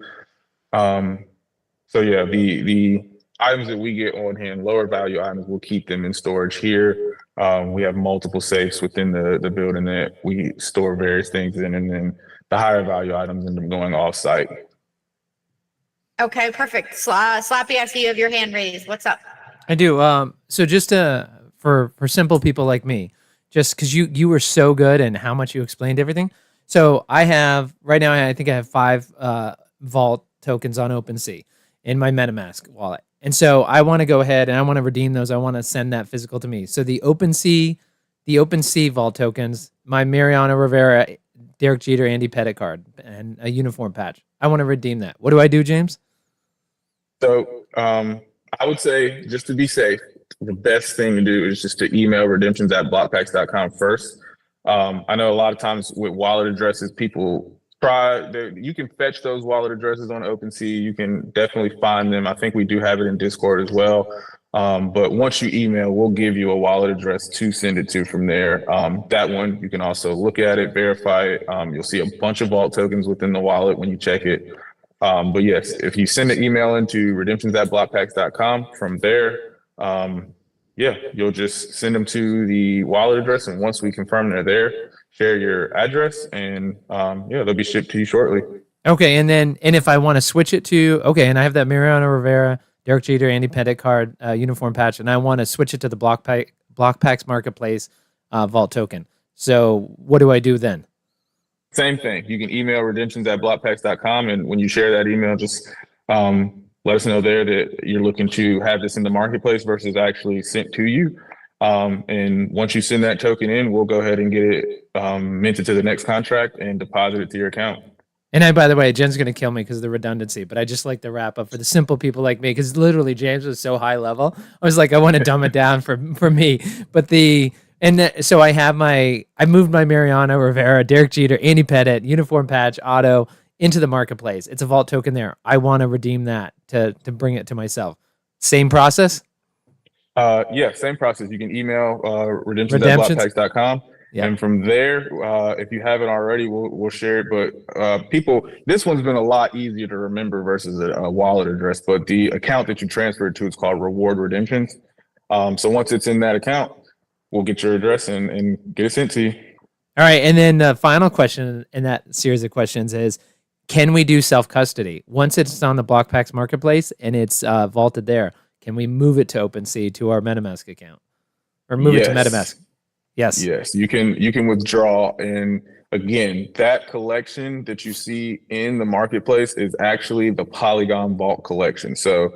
So yeah, the items that we get on hand, lower value items, we'll keep them in storage here. We have multiple safes within the building that we store various things in, and then the higher value items end up going off site. Okay, perfect. Slappy, I see you have your hand raised. What's up? I do. So just for simple people like me, just because you were so good and how much you explained everything. So I have right now, I think I have 5 vault tokens on OpenSea in my MetaMask wallet. And so I want to go ahead and I want to redeem those. I want to send that physical to me. So the OpenSea vault tokens, my Mariano Rivera, Derek Jeter, Andy Pettit card, and a uniform patch. I want to redeem that. What do I do, James? So I would say, just to be safe, the best thing to do is just to email redemptions@blockpacks.com first. I know a lot of times with wallet addresses, people you can fetch those wallet addresses on OpenSea. You can definitely find them. I think we do have it in Discord as well. But once you email, we'll give you a wallet address to send it to from there. That one, you can also look at it, verify it. You'll see a bunch of vault tokens within the wallet when you check it. But yes, if you send an email into redemptions@blockpacks.com from there, you'll just send them to the wallet address. And once we confirm they're there, share your address, and they'll be shipped to you shortly. Okay, and if I want to switch it to, and I have that Mariano Rivera, Derek Jeter, Andy Pettit card, uniform patch, and I want to switch it to the BlockPacks Marketplace vault token. So what do I do then? Same thing. You can email redemptions@blockpacks.com, and when you share that email, just let us know there that you're looking to have this in the marketplace versus actually sent to you. And once you send that token in, we'll go ahead and get it minted to the next contract and deposit it to your account. And by the way, Jen's going to kill me because of the redundancy, but I just like to wrap up for the simple people like me, because literally James was so high level. I was like, I want to dumb it down for me. But so I moved my Mariano Rivera, Derek Jeter, Andy Pettit, uniform patch, auto into the marketplace. It's a vault token there. I want to redeem that to bring it to myself. Same process? Same process. You can email redemptions@blockpacks.com. Yeah. And from there, if you haven't already, we'll share it. But this one's been a lot easier to remember versus a wallet address. But the account that you transfer it to is called Reward Redemptions. So once it's in that account, we'll get your address and get it sent to you. All right. And then the final question in that series of questions is, can we do self-custody? Once it's on the BlockPacks Marketplace and it's vaulted there, can we move it to OpenSea to our MetaMask account? Or move it to MetaMask? Yes. Yes, you can withdraw. And again, that collection that you see in the marketplace is actually the Polygon Vault collection. So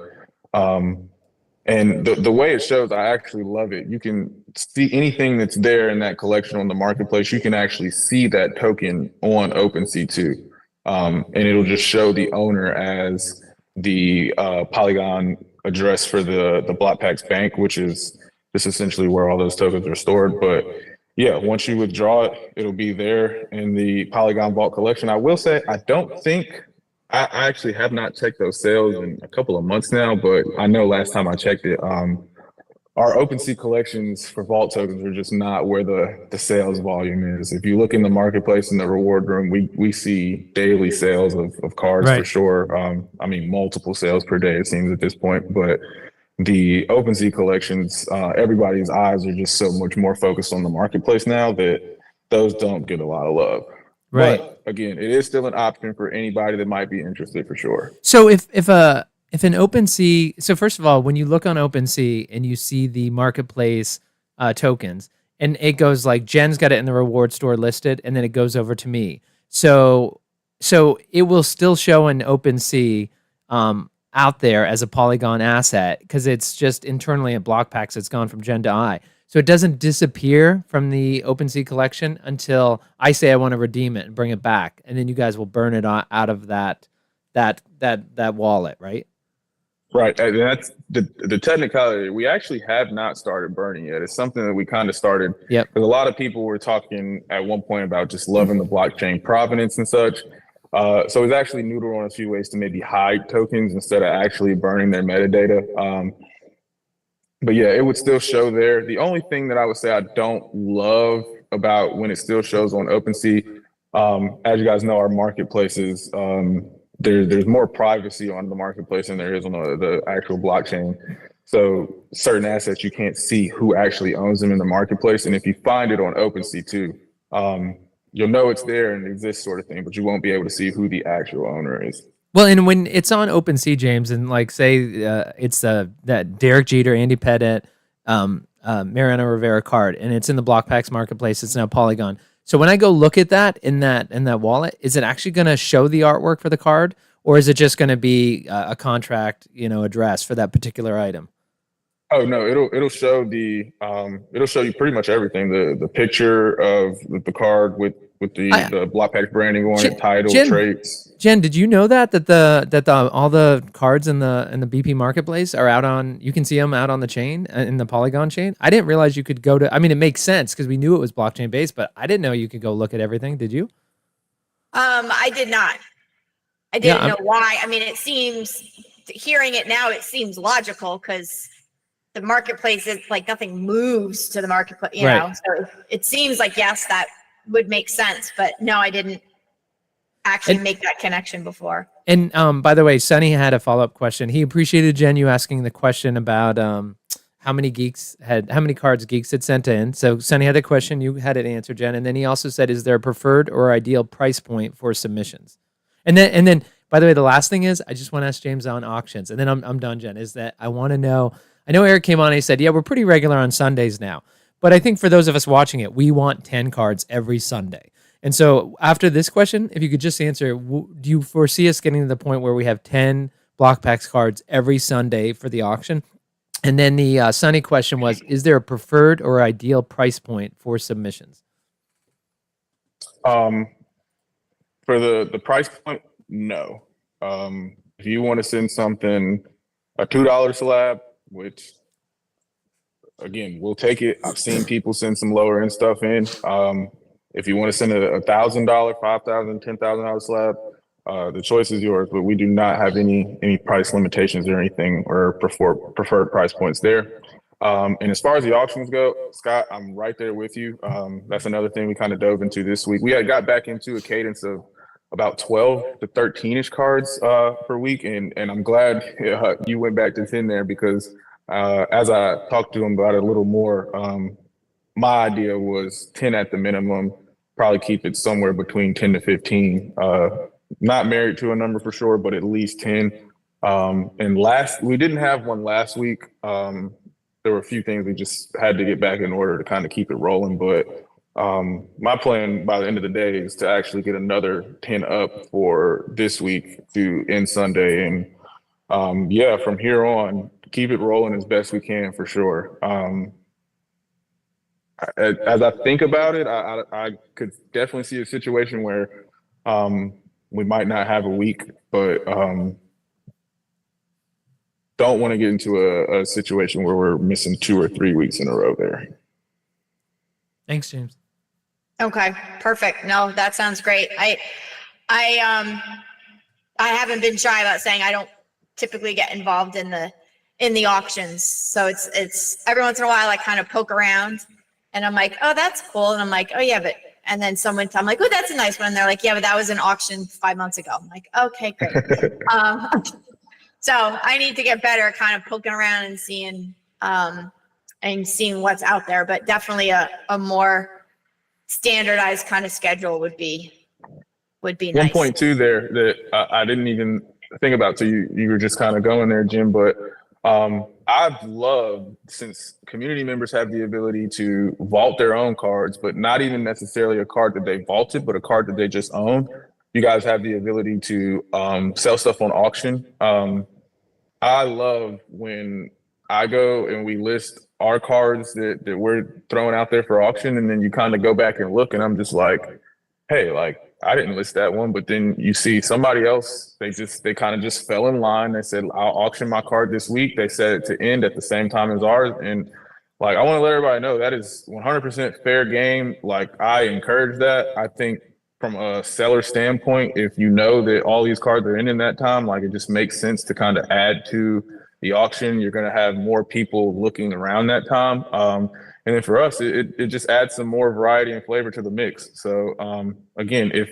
and the way it shows, I actually love it. You can see anything that's there in that collection on the marketplace. You can actually see that token on OpenSea too. And it'll just show the owner as the Polygon address for the BlockPacks bank, which is just essentially where all those tokens are stored. But yeah, once you withdraw it, it'll be there in the Polygon Vault collection. I will say, I actually have not checked those sales in a couple of months now, but I know last time I checked it, our OpenSea collections for vault tokens are just not where the sales volume is. If you look in the marketplace in the reward room, we see daily sales of cards for sure. Multiple sales per day, it seems at this point. But the OpenSea collections, everybody's eyes are just so much more focused on the marketplace now that those don't get a lot of love. Right. But again, it is still an option for anybody that might be interested for sure. So if an OpenSea, so first of all, when you look on OpenSea and you see the marketplace tokens, and it goes like Jen's got it in the reward store listed, and then it goes over to me. So it will still show in OpenSea out there as a Polygon asset because it's just internally at BlockPacks. It's gone from Jen to I. So it doesn't disappear from the OpenSea collection until I say I want to redeem it and bring it back, and then you guys will burn it out of that wallet, right? Right, and that's the technicality. We actually have not started burning yet. It's something that we kind of started Yep. because a lot of people were talking at one point about just loving the blockchain provenance and such. So it's actually noodled on a few ways to maybe hide tokens instead of actually burning their metadata. But yeah, it would still show there. The only thing that I would say I don't love about when it still shows on OpenSea, as you guys know, our marketplaces, there's more privacy on the marketplace than there is on the actual blockchain. So certain assets, you can't see who actually owns them in the marketplace. And if you find it on OpenSea too, you'll know it's there and exists sort of thing, but you won't be able to see who the actual owner is. Well, and when it's on OpenSea, James, and like say it's that Derek Jeter, Andy Pettit, Mariano Rivera card, and it's in the BlockPacks marketplace, it's now Polygon. So when I go look at that in that wallet, is it actually going to show the artwork for the card, or is it just going to be a contract, address for that particular item? Oh no, it'll show it'll show you pretty much everything. The picture of the card with the BlockPacks branding on it, title, traits. Jen, did you know that all the cards in the BP marketplace are out on? You can see them out on the chain in the Polygon chain. I didn't realize you could go to. I mean, it makes sense because we knew it was blockchain based, but I didn't know you could go look at everything. Did you? I did not. I didn't know why. I mean, it seems hearing it now, it seems logical because the marketplace is like nothing moves to the marketplace, you know. So it seems like yes, that would make sense, but no, I didn't actually make that connection before. And by the way, Sonny had a follow-up question. He appreciated Jen you asking the question about how many cards geeks had sent in. So Sonny had a question, you had it answered, Jen, and then he also said, is there a preferred or ideal price point for submissions? And then by the way, the last thing is I just want to ask James on auctions, and then I'm done, Jen, is that I want to know, I know Eric came on and he said, yeah, we're pretty regular on Sundays now. But I think for those of us watching it, we want 10 cards every Sunday. And so after this question, if you could just answer, do you foresee us getting to the point where we have 10 BlockPacks cards every Sunday for the auction? And then the Sunny question was, is there a preferred or ideal price point for submissions? For the price point, no. If you want to send something, a $2 slab, which again, we'll take it. I've seen people send some lower end stuff in. If you want to send a $1,000, $5,000, $10,000 slab, the choice is yours. But we do not have any price limitations or anything or preferred price points there. And as far as the auctions go, Scott, I'm right there with you. That's another thing we kind of dove into this week. We had got back into a cadence of about 12 to 13-ish cards per week, and I'm glad you went back to 10 there because as I talked to him about it a little more, my idea was 10 at the minimum, probably keep it somewhere between 10 to 15. Not married to a number for sure, but at least 10. And we didn't have one last week. There were a few things we just had to get back in order to kind of keep it rolling. But my plan by the end of the day is to actually get another 10 up for this week to end Sunday. And yeah, from here on, keep it rolling as best we can for sure. As I think about it, I could definitely see a situation where we might not have a week, but don't want to get into a situation where we're missing 2 or 3 weeks in a row there. Thanks, James. Okay, perfect. No, that sounds great. I haven't been shy about saying I don't typically get involved in the auctions. So it's every once in a while I kind of poke around and I'm like, oh, that's cool. And I'm like, oh yeah, and then I'm like, oh, that's a nice one. And they're like, yeah, but that was an auction 5 months ago. I'm like, okay, great. So I need to get better at kind of poking around and seeing what's out there, but definitely a more standardized kind of schedule would be nice. One point too there that I didn't even think about. So you were just kind of going there, Jim, but I I've loved, since community members have the ability to vault their own cards, but not even necessarily a card that they vaulted, but a card that they just own. You guys have the ability to sell stuff on auction. I love when I go and we list our cards that we're throwing out there for auction, and then you kind of go back and look, and I'm just like, hey, like I didn't list that one, but then you see somebody else, they kind of just fell in line. They said, I'll auction my card this week. They set it to end at the same time as ours. And like, I want to let everybody know that is 100% fair game. Like, I encourage that. I think from a seller standpoint, if you know that all these cards are in that time, like it just makes sense to kind of add to the auction. You're going to have more people looking around that time. And then for us, it just adds some more variety and flavor to the mix. So again, if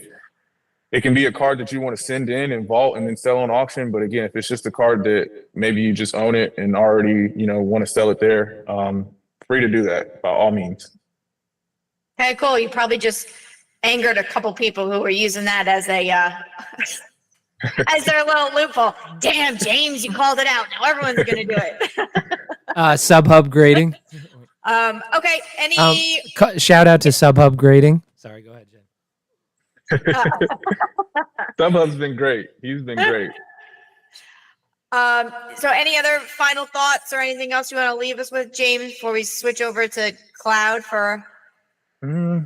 it can be a card that you want to send in and vault and then sell on auction, but again, if it's just a card that maybe you just own it and already, want to sell it there, free to do that by all means. Okay, cool. You probably just angered a couple people who were using that as a as their little loophole. Damn, James, you called it out. Now everyone's gonna do it. SubHub grading. Okay. Any Shout out to SubHub grading. Sorry, go ahead, Jen. SubHub's been great. He's been great. So any other final thoughts or anything else you want to leave us with, James, before we switch over to Cloud for? I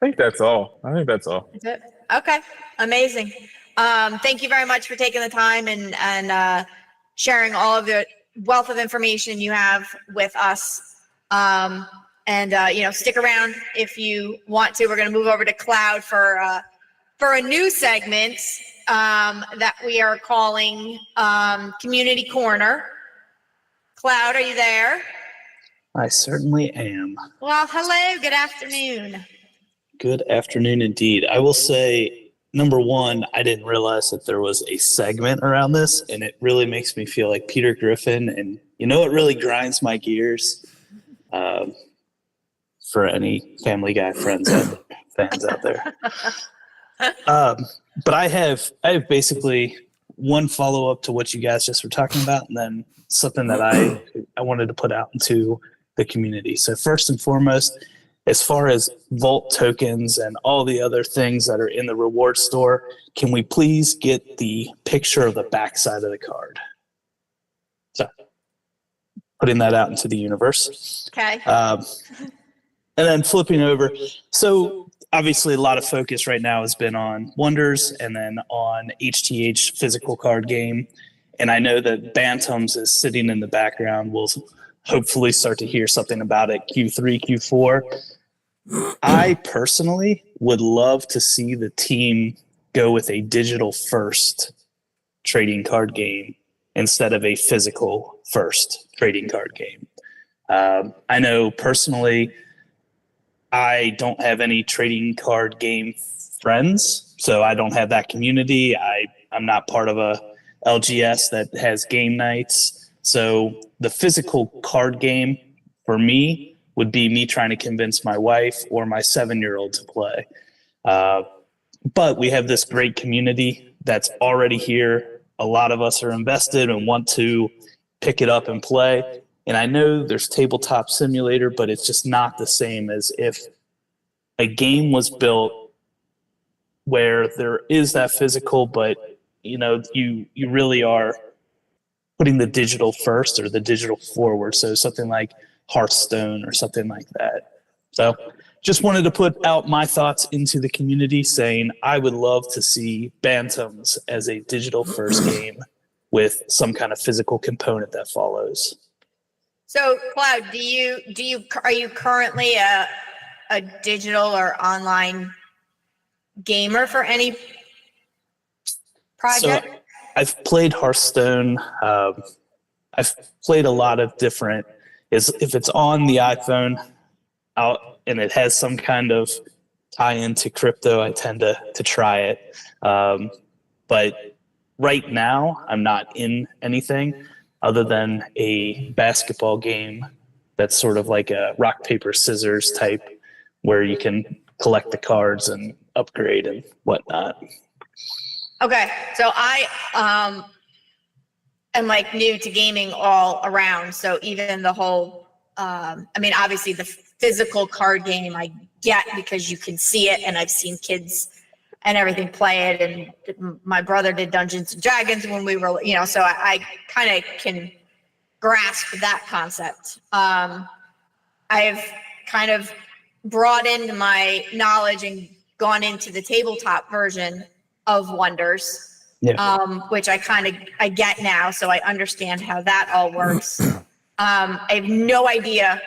think that's all. That's it? Okay. Amazing. Thank you very much for taking the time and sharing all of the wealth of information you have with us. Stick around if you want to. We're going to move over to Cloud for a new segment that we are calling Community Corner. Cloud, are you there? I certainly am. Well, hello. Good afternoon. Good afternoon indeed. I will say, number one, I didn't realize that there was a segment around this, and it really makes me feel like Peter Griffin. And it really grinds my gears. For any Family Guy fans out there. But I have basically one follow up to what you guys just were talking about, and then something that I wanted to put out into the community. So first and foremost, as far as vault tokens and all the other things that are in the reward store, can we please get the picture of the backside of the card? So putting that out into the universe. Okay. And then flipping over. So obviously a lot of focus right now has been on Wonders and then on HTH physical card game. And I know that Bantams is sitting in the background. We'll hopefully start to hear something about it Q3, Q4. I personally would love to see the team go with a digital first trading card game instead of a physical first trading card game. I know personally, I don't have any trading card game friends, so I don't have that community. I'm not part of a LGS that has game nights. So the physical card game for me would be me trying to convince my wife or my 7-year-old to play. But we have this great community that's already here. A lot of us are invested and want to pick it up and play. And I know there's Tabletop Simulator, but it's just not the same as if a game was built where there is that physical, but you really are putting the digital first or the digital forward. So something like Hearthstone or something like that. So just wanted to put out my thoughts into the community saying I would love to see Bantams as a digital first game with some kind of physical component that follows. So, Cloud, are you currently a digital or online gamer for any project? So I've played Hearthstone. I've played a lot of different. If it's on the iPhone, and it has some kind of tie into crypto, I tend to try it. But right now, I'm not in anything other than a basketball game that's sort of like a rock, paper, scissors type where you can collect the cards and upgrade and whatnot. Okay, so am like new to gaming all around. So even the whole, I mean, obviously the physical card game I get because you can see it, and I've seen kids and everything play it. And my brother did Dungeons and Dragons when we were, you know, so I kind of can grasp that concept. I've kind of broadened my knowledge and gone into the tabletop version of Wonders, which I get now, so I understand how that all works. I have no idea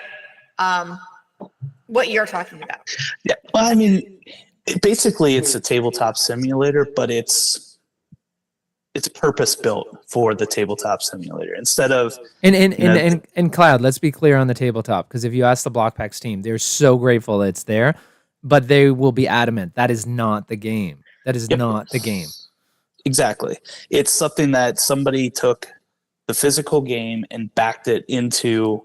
what you're talking about. Yeah. Well, I mean, basically, it's a tabletop simulator, but it's purpose built for the tabletop simulator instead of and Cloud, let's be clear on the tabletop, because if you ask the Blockpacks team, they're so grateful that it's there, but they will be adamant that is not the game. That is not the game. Exactly. It's something that somebody took the physical game and backed it into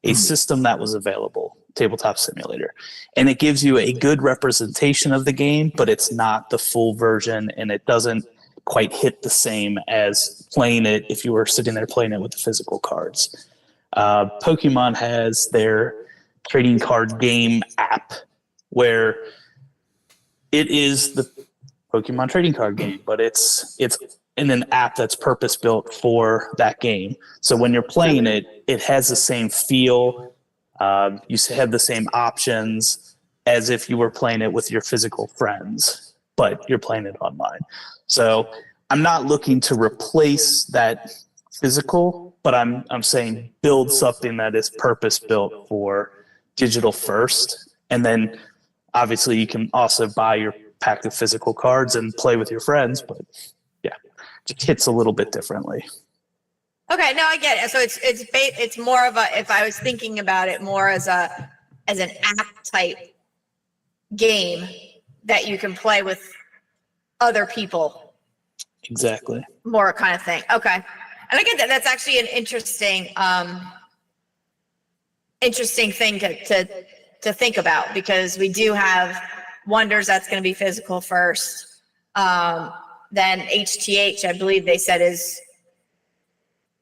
a system that was available, tabletop simulator. And it gives you a good representation of the game, but it's not the full version, and it doesn't quite hit the same as playing it if you were sitting there playing it with the physical cards. Pokemon has their trading card game app where it is the Pokemon trading card game, but it's in an app that's purpose built for that game. So when you're playing it, it has the same feel. You have the same options as if you were playing it with your physical friends, but you're playing it online. So I'm not looking to replace that physical, but I'm saying build something that is purpose built for digital first, and then obviously you can also buy your pack of physical cards and play with your friends, but yeah, just hits a little bit differently. Okay, no, I get it. So it's more of a, if I was thinking about it more as an app type game that you can play with other people. Exactly. More kind of thing. Okay. And I get that. That's actually an interesting thing to think about, because we do have Wonders that's going to be physical first. Then HTH, I believe they said, is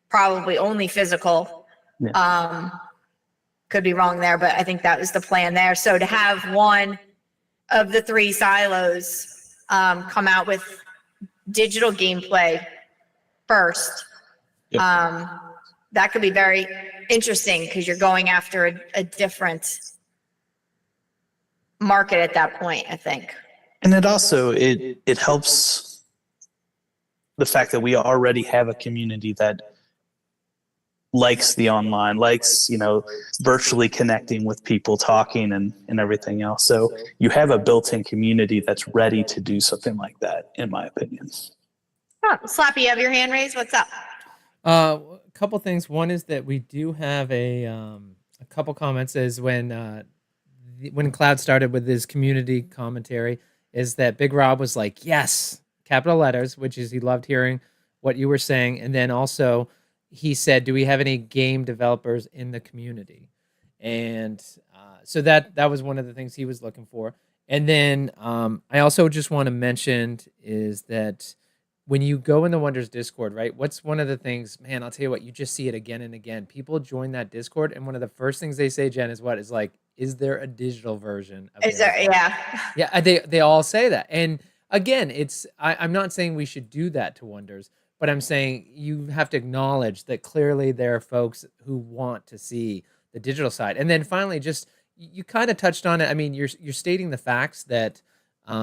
probably only physical. Yeah. Could be wrong there, but I think that was the plan there. So to have one of the three silos come out with digital gameplay first, Yep. that could be very interesting, because you're going after a different market at that point, I think. And it also it helps the fact that we already have a community that likes the online, likes, virtually connecting with people, talking and everything else. So you have a built-in community that's ready to do something like that, in my opinion. Oh, Slappy, you have your hand raised. What's up? A couple things. One is that we do have a couple comments. Is when Cloud started with his community commentary, is that Big Rob was like, yes, capital letters, which is he loved hearing what you were saying. And then also he said, do we have any game developers in the community? And so that was one of the things he was looking for. And then I also just want to mention is that when you go in the Wonders Discord, right, what's one of the things, man, I'll tell you what, you just see it again and again. People join that Discord, and one of the first things they say, Jen, is what? Is like, is there a digital version of Is there? Yeah. Yeah, they all say that. And again, I'm not saying we should do that to Wonders, but I'm saying you have to acknowledge that clearly there are folks who want to see the digital side. And then finally, just you kind of touched on it. I mean, you're stating the facts that we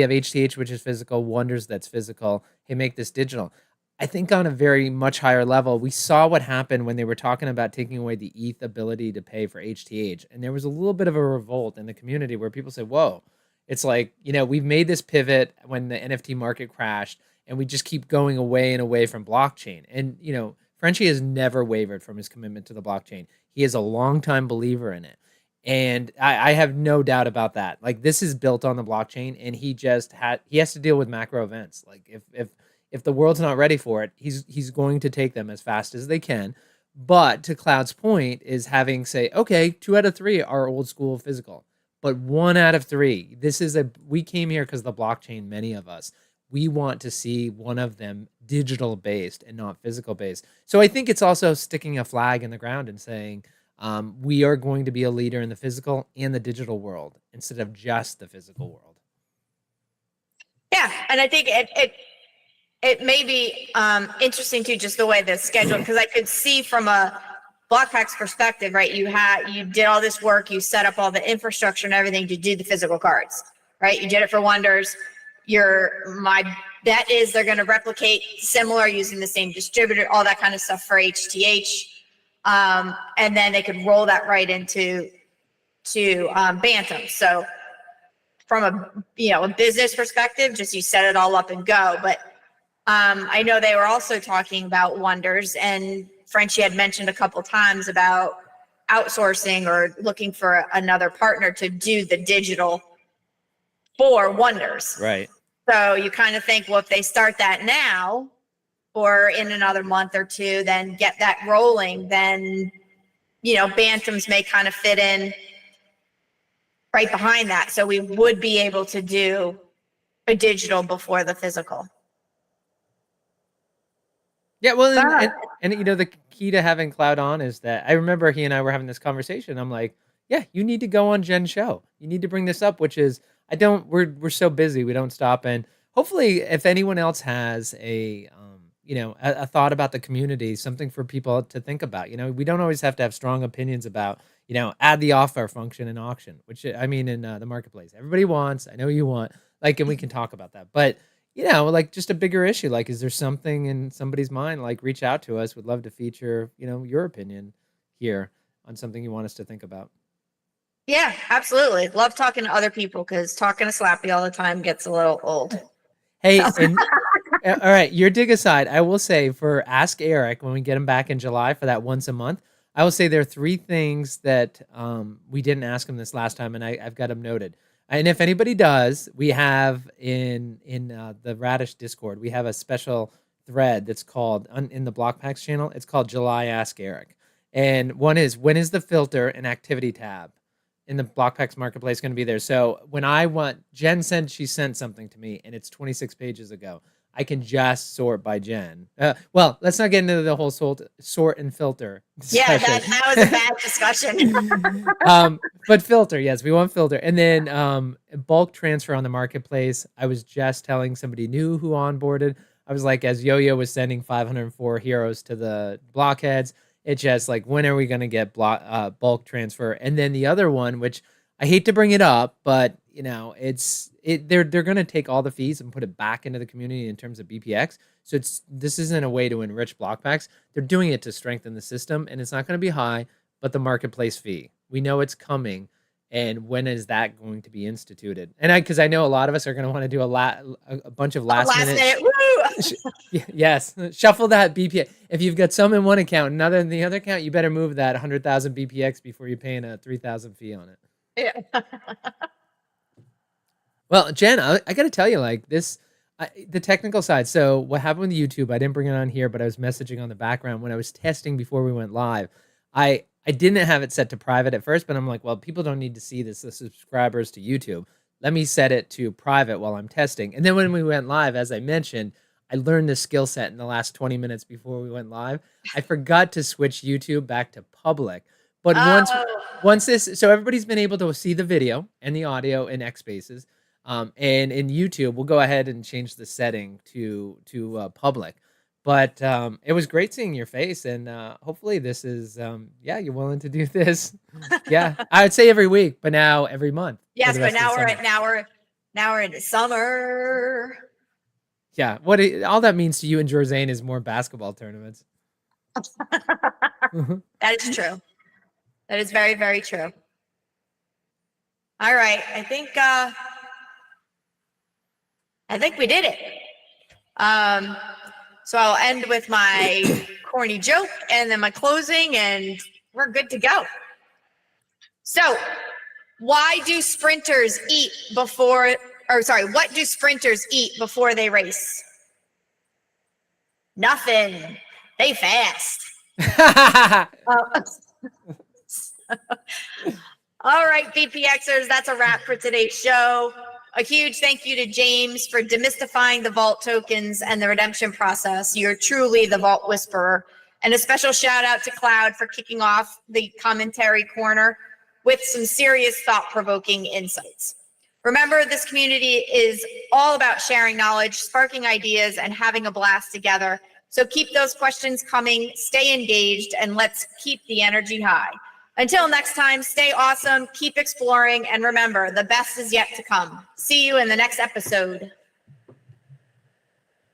have HTH, which is physical, Wonders that's physical. Hey, make this digital. I think on a very much higher level, we saw what happened when they were talking about taking away the ETH ability to pay for HTH. And there was a little bit of a revolt in the community where people said, whoa, it's like, we've made this pivot when the NFT market crashed, and we just keep going away and away from blockchain. And, Frenchie has never wavered from his commitment to the blockchain. He is a longtime believer in it. And I have no doubt about that. Like, this is built on the blockchain, and he has to deal with macro events. Like, if the world's not ready for it, he's going to take them as fast as they can. But to Cloud's point is having say, okay, 2 out of 3 are old school physical, but 1 out of 3, we came here because of the blockchain, many of us. we want to see one of them digital based and not physical based. So I think it's also sticking a flag in the ground and saying, we are going to be a leader in the physical and the digital world instead of just the physical world. Yeah, and I think it may be interesting too, just the way the schedule, because I could see from a BlockPack's perspective, right? You did all this work, you set up all the infrastructure and everything to do the physical cards, right? You did it for Wonders. My bet is they're going to replicate similar using the same distributor, all that kind of stuff for HTH, and then they could roll that right into Bantam. So from a business perspective, just you set it all up and go. But I know they were also talking about Wonders, and Frenchie had mentioned a couple times about outsourcing or looking for another partner to do the digital for Wonders. Right. So you kind of think, well, if they start that now or in another month or two, then get that rolling, then, Bantams may kind of fit in right behind that. So we would be able to do a digital before the physical. Yeah, well, and the key to having Cloud on is that I remember he and I were having this conversation. I'm like, yeah, you need to go on Jen's show. You need to bring this up, which is we're so busy, we don't stop. And hopefully, if anyone else has a thought about the community, something for people to think about. We don't always have to have strong opinions about add the offer function in auction, which I mean in the marketplace. Everybody wants. I know you want. And we can talk about that, but. Just a bigger issue. Is there something in somebody's mind? Reach out to us. Would love to feature, your opinion here on something you want us to think about. Yeah, absolutely. Love talking to other people because talking to Slappy all the time gets a little old. Hey, and all right, your dig aside, I will say for Ask Eric, when we get him back in July for that once a month, I will say there are 3 things that we didn't ask him this last time, and I've got them noted. And if anybody does, we have in the Radish Discord, we have a special thread that's called in the BlockPacks channel. It's called July Ask Eric, and one is when is the filter and activity tab in the BlockPacks marketplace going to be there? So when Jen said she sent something to me, and it's 26 pages ago. I can just sort by Jen. Well, let's not get into the whole sort and filter discussion. Yeah, that was a bad discussion. But filter, yes, we want filter. And then bulk transfer on the marketplace. I was just telling somebody new who onboarded. I was like, as Yo-Yo was sending 504 heroes to the blockheads, it's just when are we going to get bulk transfer? And then the other one, which I hate to bring it up, but they're going to take all the fees and put it back into the community in terms of BPX. So this isn't a way to enrich BlockPacks. They're doing it to strengthen the system, and it's not going to be high, but the marketplace fee. We know it's coming, and when is that going to be instituted? And because I know a lot of us are going to want to do a bunch of last minute. Woo! Yes, shuffle that BPX. If you've got some in one account, another in the other account, you better move that 100,000 BPX before you're paying a 3,000 fee on it. Yeah. Well, Jen, I got to tell you, the technical side. So what happened with YouTube, I didn't bring it on here, but I was messaging on the background when I was testing before we went live. I didn't have it set to private at first, but I'm like, well, people don't need to see this, the subscribers to YouTube. Let me set it to private while I'm testing. And then when we went live, as I mentioned, I learned this skill set in the last 20 minutes before we went live. I forgot to switch YouTube back to public. But once this, so everybody's been able to see the video and the audio in X Spaces. And in YouTube, we'll go ahead and change the setting to public. But it was great seeing your face, and hopefully this is you're willing to do this. Yeah, I would say every week, but now every month. Yes, but now we're into summer. Yeah, all that means to you and Jorzane is more basketball tournaments. That is true. That is very, very true. All right, I think we did it. So I'll end with my corny joke and then my closing, and we're good to go. So what do sprinters eat before they race? Nothing. They fast. All right, BPXers, that's a wrap for today's show. A huge thank you to James for demystifying the vault tokens and the redemption process. You're truly the vault whisperer. And a special shout out to Cloud for kicking off the commentary corner with some serious thought-provoking insights. Remember, this community is all about sharing knowledge, sparking ideas, and having a blast together. So keep those questions coming, stay engaged, and let's keep the energy high. Until next time, stay awesome, keep exploring, and remember, the best is yet to come. See you in the next episode.